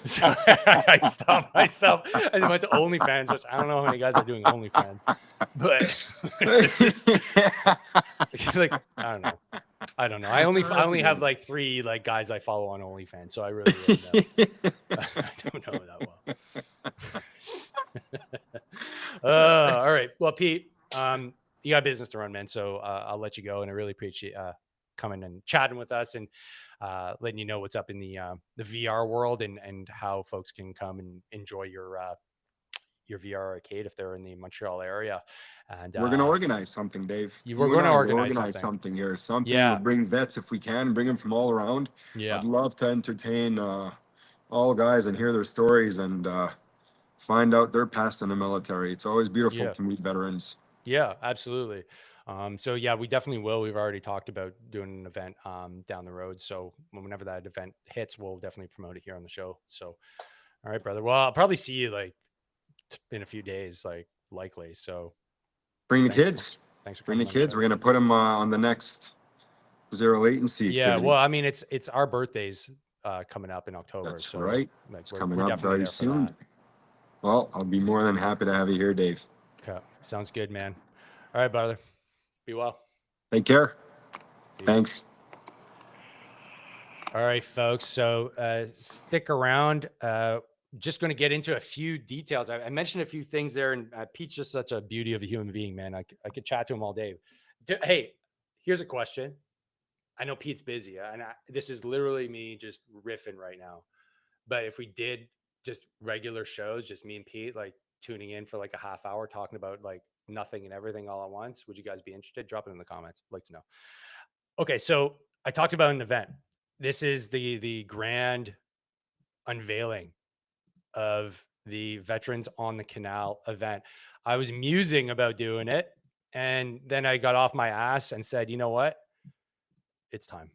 Speaker 1: So I stopped myself and then went to OnlyFans, which I don't know how many guys are doing OnlyFans, but like, I don't know. I don't know. I only have like 3 like guys I follow on OnlyFans, so I really wouldn't know. I don't know that well. All right. Well, Pete, you got business to run, man. So I'll let you go, and I really appreciate coming and chatting with us and letting you know what's up in the VR world and how folks can come and enjoy your VR arcade if they're in the Montreal area. And
Speaker 2: We're gonna organize something, Dave.
Speaker 1: we're
Speaker 2: You and
Speaker 1: going to
Speaker 2: I will
Speaker 1: organize
Speaker 2: organize
Speaker 1: something.
Speaker 2: something here. Something we'll
Speaker 1: Yeah.
Speaker 2: bring vets if we can, bring them from all around.
Speaker 1: Yeah.
Speaker 2: I'd love to entertain all guys and hear their stories and find out their past in the military. It's always beautiful
Speaker 1: Yeah.
Speaker 2: to meet veterans.
Speaker 1: Yeah, absolutely. So yeah, we definitely will. We've already talked about doing an event down the road. So whenever that event hits, we'll definitely promote it here on the show. So, all right, brother. Well, I'll probably see you like in a few days, like likely. So
Speaker 2: Bring the
Speaker 1: thanks,
Speaker 2: kids.
Speaker 1: thanks for
Speaker 2: Bring the
Speaker 1: coming on the
Speaker 2: kids.
Speaker 1: show.
Speaker 2: We're gonna put them on the next zero latency
Speaker 1: Yeah,
Speaker 2: activity.
Speaker 1: well, I mean, it's our birthdays coming up in October,
Speaker 2: That's
Speaker 1: so
Speaker 2: right.
Speaker 1: like
Speaker 2: It's
Speaker 1: we're
Speaker 2: coming up
Speaker 1: definitely
Speaker 2: very
Speaker 1: there for
Speaker 2: soon.
Speaker 1: that.
Speaker 2: Well, I'll be more than happy to have you here, Dave.
Speaker 1: Okay, sounds good, man. All right, brother. Be well.
Speaker 2: Take care.
Speaker 1: See you.
Speaker 2: Thanks.
Speaker 1: All right, folks. So stick around. Just going to get into a few details. I mentioned a few things there, and Pete's just such a beauty of a human being, man. I could chat to him all day. Hey, here's a question. I know Pete's busy, and this is literally me just riffing right now. But if we did just regular shows, just me and Pete, like tuning in for like a half hour, talking about like nothing and everything all at once, would you guys be interested? Drop it in the comments. I'd like to know. Okay, so I talked about an event. This is the grand unveiling of the Veterans on the Canal event. I was musing about doing it, and then I got off my ass and said, "You know what? It's time.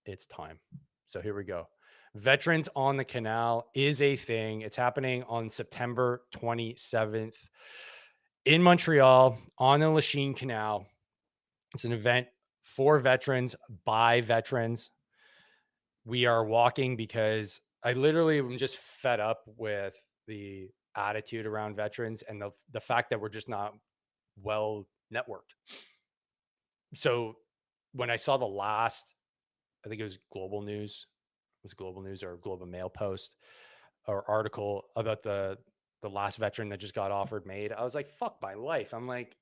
Speaker 1: It's time." So here we go. Veterans on the Canal is a thing. It's happening on September 27th in Montreal on the Lachine Canal. It's an event for veterans by veterans. We are walking because I literally am just fed up with the attitude around veterans and the fact that we're just not well networked. So when I saw the last, I think it was Global News, it was Global News or Global Mail post or article about the last veteran that just got offered MAID, I was like, fuck my life. I'm like,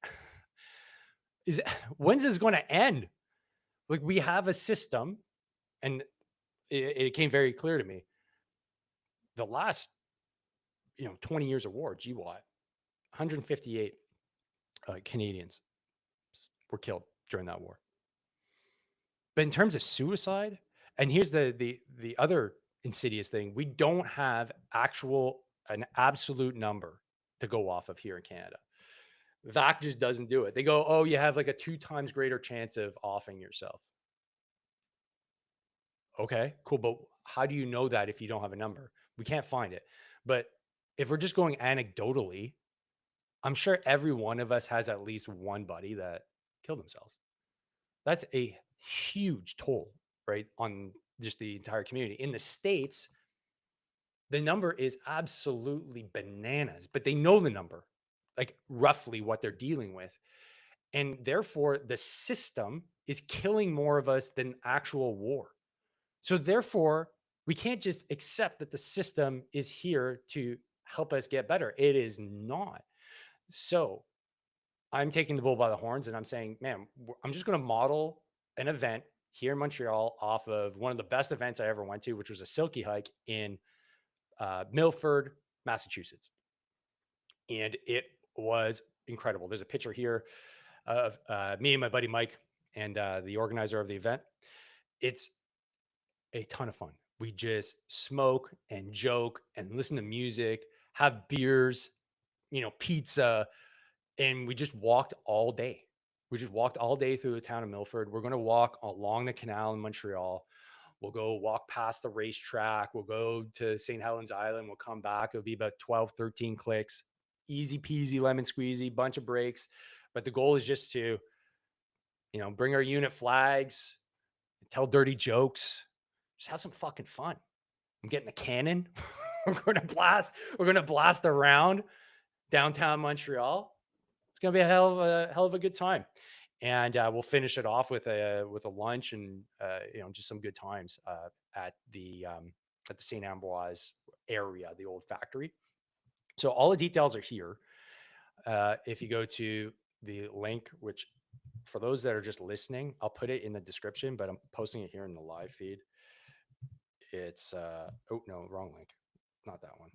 Speaker 1: is when's this going to end? Like we have a system, and it came very clear to me. The last 20 years of war, GWAT, 158 Canadians were killed during that war. But in terms of suicide, and here's the other insidious thing, we don't have an absolute number to go off of here in Canada. VAC just doesn't do it. They go, oh, you have like a 2 times greater chance of offing yourself. Okay, cool. But how do you know that if you don't have a number? We can't find it. But if we're just going anecdotally, I'm sure every one of us has at least one buddy that killed themselves. That's a huge toll, right? On just the entire community. In the States, the number is absolutely bananas, but they know the number, like roughly what they're dealing with. And therefore, the system is killing more of us than actual war. So therefore, we can't just accept that the system is here to help us get better. It is not. So I'm taking the bull by the horns and I'm saying, man, I'm just going to model an event here in Montreal off of one of the best events I ever went to, which was a silky hike in Milford, Massachusetts. and it was incredible. There's a picture here of me and my buddy Mike and the organizer of the event. It's a ton of fun. We just smoke and joke and listen to music, have beers, pizza, and we just walked all day. We just walked all day through the town of Milford. We're going to walk along the canal in Montreal. We'll go walk past the racetrack. We'll go to St. Helens Island. We'll come back. It'll be about 12, 13 clicks. Easy peasy, lemon squeezy, bunch of breaks. But the goal is just to, bring our unit flags, tell dirty jokes, just have some fucking fun. I'm getting a cannon. We're gonna blast around downtown Montreal. It's gonna be a hell of a good time, and we'll finish it off with a lunch and just some good times at the St. Ambroise area, the old factory. So all the details are here. If you go to the link, which for those that are just listening, I'll put it in the description, but I'm posting it here in the live feed. It's oh no, wrong link, not that one,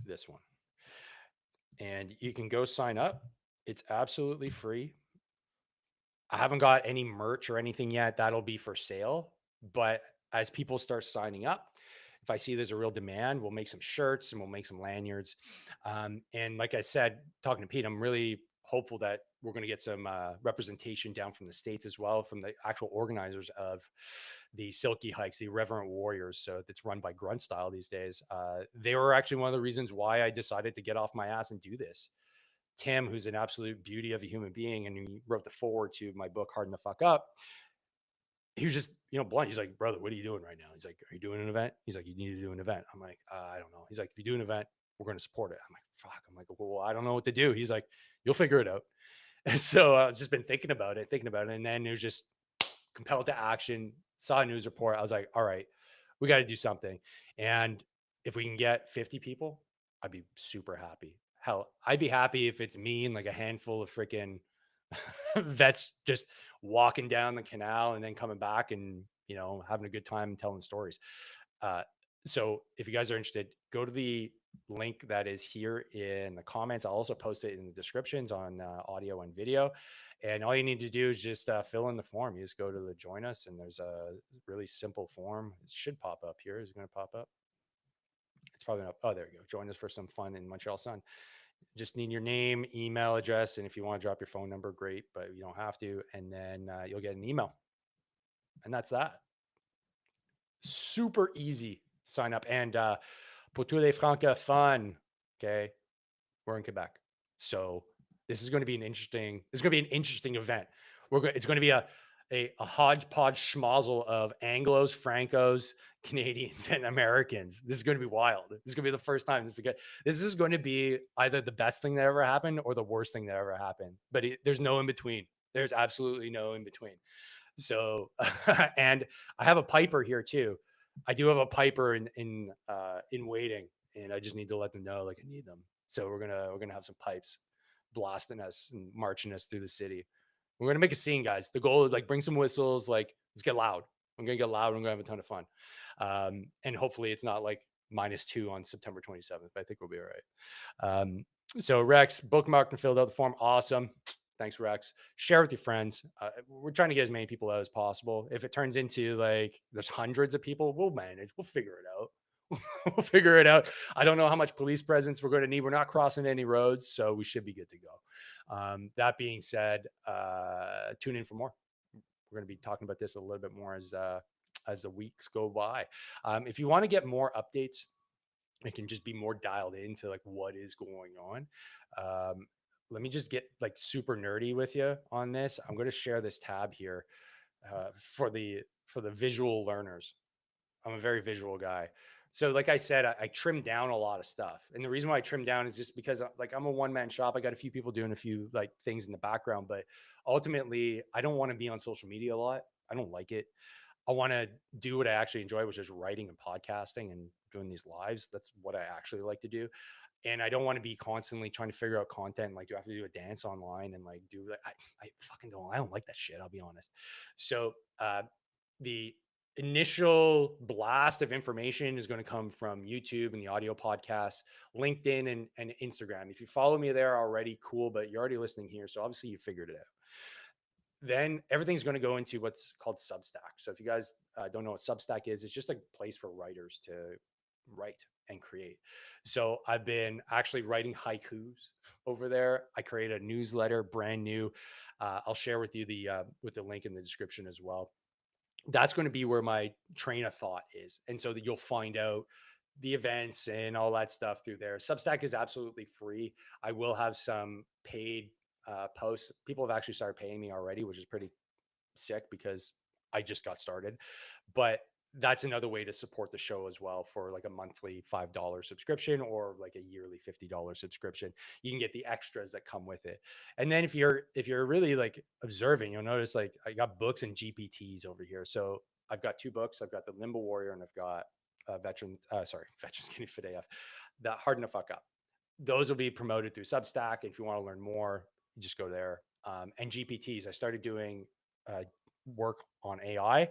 Speaker 1: this one. And you can go sign up. It's absolutely free. I haven't got any merch or anything yet. That'll be for sale. But as people start signing up, if I see there's a real demand, we'll make some shirts and we'll make some lanyards. And like I said, talking to Pete, I'm really hopeful that we're going to get some representation down from the States as well, from the actual organizers of the Silky Hikes, the Irreverent Warriors. So it's run by Grunt Style these days. They were actually one of the reasons why I decided to get off my ass and do this. Tim, who's an absolute beauty of a human being, and he wrote the foreword to my book, Harden the Fuck Up. He was just, blunt. He's like, brother, what are you doing right now? He's like, are you doing an event? He's like, you need to do an event. I'm like, I don't know. He's like, if you do an event, we're going to support it. I'm like, fuck. I'm like, well, I don't know what to do. He's like, you'll figure it out. And so I've just been thinking about it. And then it was just compelled to action, saw a news report. I was like, all right, we got to do something. And if we can get 50 people, I'd be super happy. Hell, I'd be happy if it's me and like a handful of freaking vets just walking down the canal and then coming back and, having a good time and telling stories. Uh, so if you guys are interested, go to the link that is here in the comments. I'll also post it in the descriptions on audio and video. And all you need to do is just fill in the form. You just go to the join us, and there's a really simple form. It should pop up here. Is it going to pop up? It's probably not. Oh, there you go. Join us for some fun in Montreal sun. Just need your name, email address, and if you want to drop your phone number, great, but you don't have to. And then you'll get an email. And that's that. Super easy sign up. And pour tous les francophones, okay, we're in Quebec. So this is going to be an interesting event. It's going to be a hodgepodge schmozzle of Anglos, Francos, Canadians, and Americans. This is going to be wild. This is going to be the first time. This is going to be either the best thing that ever happened or the worst thing that ever happened. But there's no in between. There's absolutely no in between. So, and I have a piper here too. I do have a piper in waiting, and I just need to let them know like I need them. So we're gonna have some pipes blasting us and marching us through the city. We're gonna make a scene, guys. The goal is like bring some whistles, like let's get loud. I'm gonna get loud. I'm gonna have a ton of fun, and hopefully it's not like -2 on September 27th. But I think we'll be all right. So Rex, bookmarked and filled out the form. Awesome. Thanks, Rex. Share with your friends. We're trying to get as many people out as possible. If it turns into like there's hundreds of people, we'll manage. We'll figure it out. We'll figure it out. I don't know how much police presence we're going to need. We're not crossing any roads, so we should be good to go. That being said, tune in for more. We're going to be talking about this a little bit more as the weeks go by. If you want to get more updates, it can just be more dialed into like what is going on. Let me just get like super nerdy with you on this. I'm going to share this tab here for the visual learners. I'm a very visual guy. So like I said, I trimmed down a lot of stuff. And the reason why I trimmed down is just because like I'm a one-man shop. I got a few people doing a few like things in the background, but ultimately I don't want to be on social media a lot. I don't like it. I want to do what I actually enjoy, which is writing and podcasting and doing these lives. That's what I actually like to do. And I don't want to be constantly trying to figure out content. Like, do I have to do a dance online and like do that? I fucking don't. I don't like that shit. I'll be honest. So the initial blast of information is going to come from YouTube and the audio podcast, LinkedIn, and Instagram. If you follow me there already, cool, but you're already listening here. So obviously you figured it out. Then everything's going to go into what's called Substack. So if you guys don't know what Substack is, it's just a place for writers to write and create. So I've been actually writing haikus over there. I created a newsletter, brand new. I'll share with the link in the description as well. That's going to be where my train of thought is. And so that you'll find out the events and all that stuff through there. Substack is absolutely free. I will have some paid posts. People have actually started paying me already, which is pretty sick because I just got started. But that's another way to support the show as well for like a monthly $5 subscription or like a yearly $50 subscription. You can get the extras that come with it. And then if you're really like observing, you'll notice like I got books and GPTs over here. So I've got two books. I've got the Limbo Warrior and I've got Veterans Getting Fit AF, the Harden to Fuck Up. Those will be promoted through Substack. If you want to learn more, just go there. And GPTs, I started doing uh, work on AI.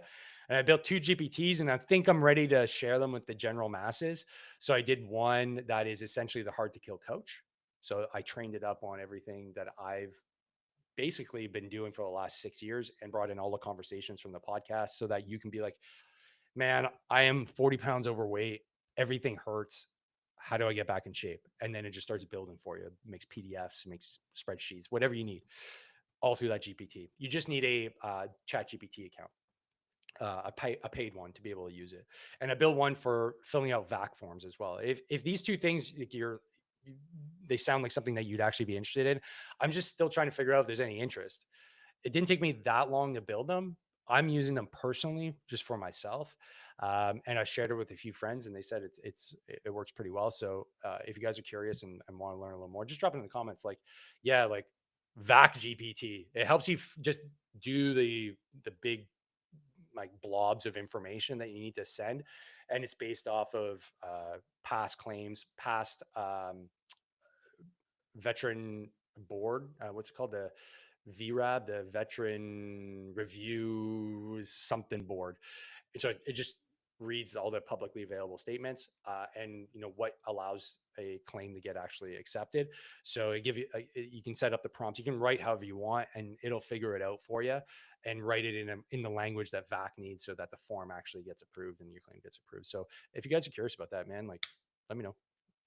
Speaker 1: And I built two GPTs and I think I'm ready to share them with the general masses. So I did one that is essentially the hard to kill coach. So I trained it up on everything that I've basically been doing for the last 6 years and brought in all the conversations from the podcast so that you can be like, man, I am 40 pounds overweight. Everything hurts. How do I get back in shape? And then it just starts building for you. It makes PDFs, makes spreadsheets, whatever you need, all through that GPT. You just need a Chat GPT account, a paid one to be able to use it. And I built one for filling out VAC forms as well. If these two things like they sound like something that you'd actually be interested in, I'm just still trying to figure out if there's any interest. It didn't take me that long to build them. I'm using them personally just for myself. And I shared it with a few friends and they said it works pretty well. So if you guys are curious and want to learn a little more, just drop it in the comments. Like, yeah, like VAC GPT, it helps you just do the big like blobs of information that you need to send. And it's based off of past claims, past veteran board, what's it called? The VRAB, the Veteran Review something board. So it just reads all the publicly available statements and what allows a claim to get actually accepted. So it give you you can set up the prompts. You can write however you want, and it'll figure it out for you and write it in the language that VAC needs, so that the form actually gets approved and your claim gets approved. So if you guys are curious about that, man, like let me know.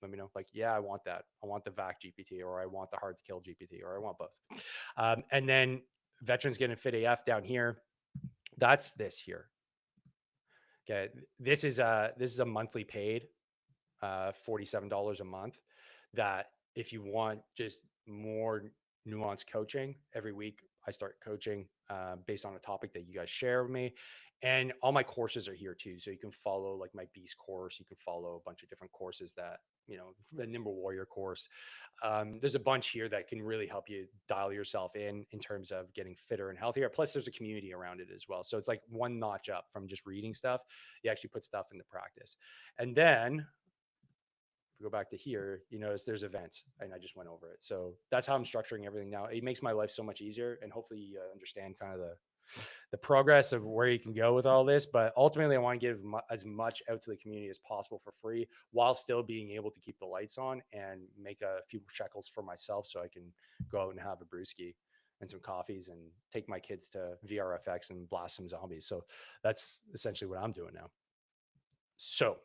Speaker 1: Let me know. Like, yeah, I want that. I want the VAC GPT, or I want the hard to kill GPT, or I want both. And then Veterans Getting Fit AF down here. That's this here. Okay, this is a monthly paid, $47 a month. That if you want just more nuanced coaching every week, I start coaching based on a topic that you guys share with me, and all my courses are here too. So you can follow like my Beast course. You can follow a bunch of different courses that the Nimble Warrior course. There's a bunch here that can really help you dial yourself in terms of getting fitter and healthier. Plus, there's a community around it as well. So it's like one notch up from just reading stuff. You actually put stuff into practice. And then if we go back to here, you notice there's events, and I just went over it. So that's how I'm structuring everything now. It makes my life so much easier, and hopefully you understand kind of the progress of where you can go with all this. But ultimately, I want to give as much out to the community as possible for free, while still being able to keep the lights on and make a few shekels for myself, so I can go out and have a brewski and some coffees and take my kids to VRFX and blast some zombies. So that's essentially what I'm doing now. So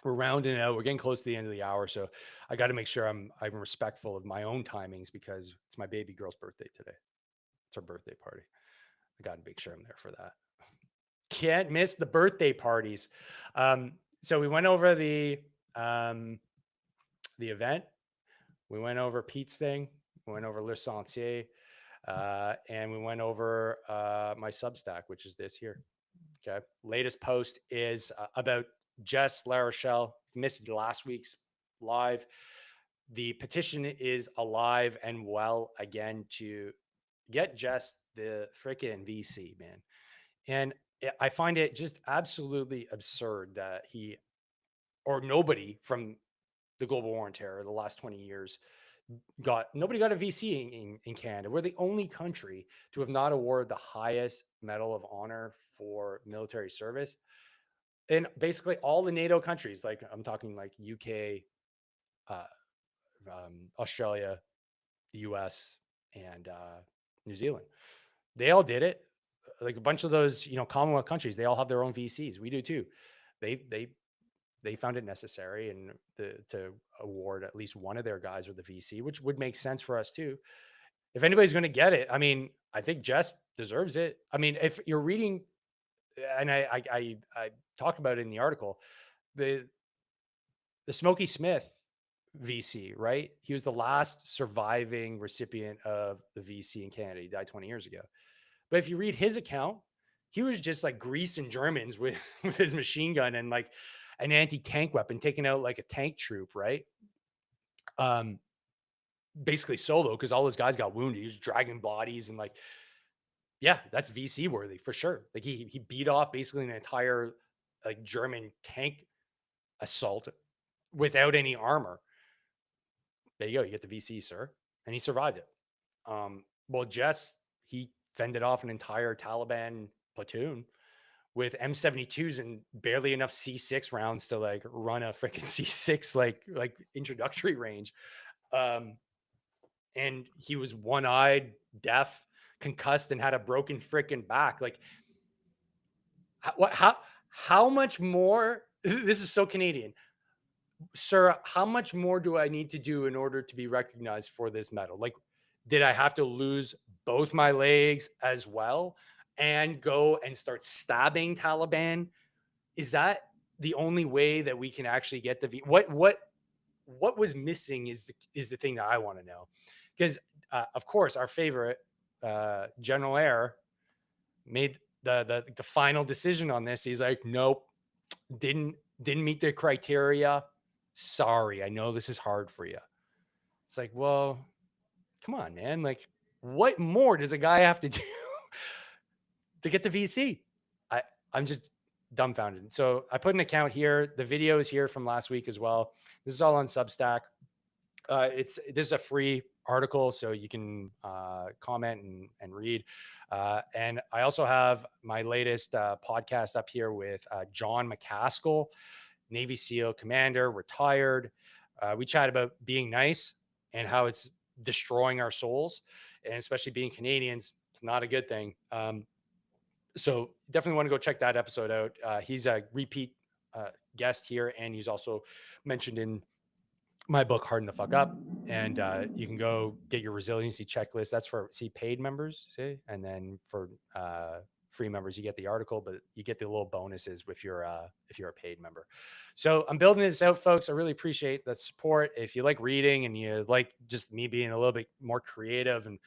Speaker 1: we're rounding out. We're getting close to the end of the hour, so I got to make sure I'm respectful of my own timings because it's my baby girl's birthday today. It's her birthday party. I got to make sure I'm there for that. Can't miss the birthday parties. So we went over the event. We went over Pete's thing. We went over Le Sentier, and we went over my Substack, which is this here. Okay. Latest post is about Jess La Rochelle. Missed last week's live. The petition is alive and well again to get Jess the freaking VC, man. And I find it just absolutely absurd that he or nobody from the global war on terror the last 20 years nobody got a VC in Canada. We're the only country to have not awarded the highest medal of honor for military service. In basically all the NATO countries, like I'm talking like UK, uh, Australia, the US, and New Zealand. They all did it. Like a bunch of those, Commonwealth countries, they all have their own VCs. We do too. They they they found it necessary and to award at least one of their guys with the VC, which would make sense for us too. If anybody's going to get it, I mean, I think Jess deserves it. I mean, if you're reading, and I talked about it in the article, the Smokey Smith VC, right? He was the last surviving recipient of the VC in Canada. He died 20 years ago. But if you read his account, he was just like greasing Germans with with his machine gun and like an anti-tank weapon, taking out like a tank troop, right? Um, Basically solo because all those guys got wounded. He was dragging bodies and like, yeah, that's VC worthy for sure. Like he beat off basically an entire like German tank assault without any armor. There you go. You get the VC, sir. And he survived it. Well, Jess, he fended off an entire Taliban platoon with M72s and barely enough C6 rounds to like run a freaking C6 like introductory range. Um, and he was one-eyed, deaf, concussed, and had a broken freaking back. Like, how much more? This is so Canadian, sir. How much more do I need to do in order to be recognized for this medal? Like, did I have to lose both my legs as well and go and start stabbing Taliban? Is that the only way that we can actually get the what was missing is the thing that I want to know, because of course our favorite General Air made the final decision on this. He's like, nope, didn't meet the criteria. Sorry, I know this is hard for you. It's like, well, come on, man. Like, what more does a guy have to do to get the VC? I'm just dumbfounded. So I put an account here. The video is here from last week as well. This is all on Substack. This is a free article, so you can comment and read. And I also have my latest podcast up here with John McCaskill, Navy SEAL commander, retired. We chat about being nice and how it's destroying our souls, and especially being Canadians, it's not a good thing. So definitely want to go check that episode out. He's a repeat guest here, and he's also mentioned in my book, Harden the Fuck Up. And you can go get your resiliency checklist. That's for paid members, see, and then for free members, you get the article, but you get the little bonuses if you're a paid member. So I'm building this out, folks. I really appreciate the support. If you like reading and you like just me being a little bit more creative and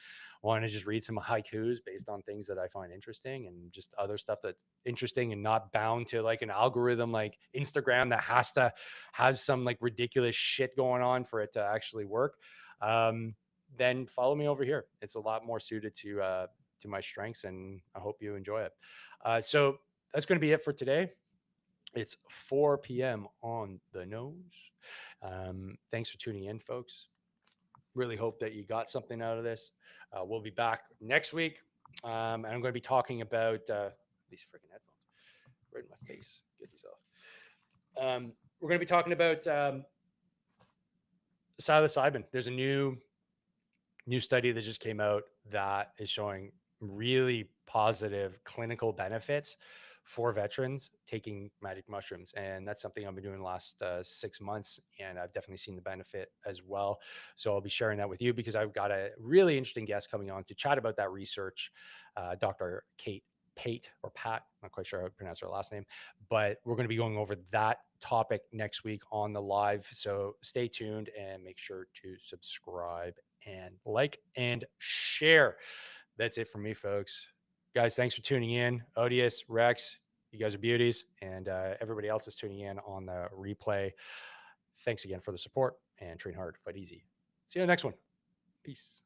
Speaker 1: want to just read some haikus based on things that I find interesting and just other stuff that's interesting and not bound to like an algorithm like Instagram that has to have some like ridiculous shit going on for it to actually work, then follow me over here. It's a lot more suited to my strengths, and I hope you enjoy it. So that's going to be it for today. It's 4 p.m. on the nose. Thanks for tuning in, folks. Really hope that you got something out of this. We'll be back next week. And I'm going to be talking about these freaking headphones right in my face. Get these off. We're going to be talking about psilocybin. There's a new study that just came out that is showing really positive clinical benefits for veterans taking magic mushrooms. And that's something I've been doing the last 6 months. And I've definitely seen the benefit as well. So I'll be sharing that with you because I've got a really interesting guest coming on to chat about that research, Dr. Kate Pate or Pat, I'm not quite sure how to pronounce her last name, but we're going to be going over that topic next week on the live. So stay tuned and make sure to subscribe and like and share. That's it for me, folks. Guys, thanks for tuning in. Odious, Rex, you guys are beauties. And everybody else is tuning in on the replay. Thanks again for the support and train hard, fight easy. See you in the next one. Peace.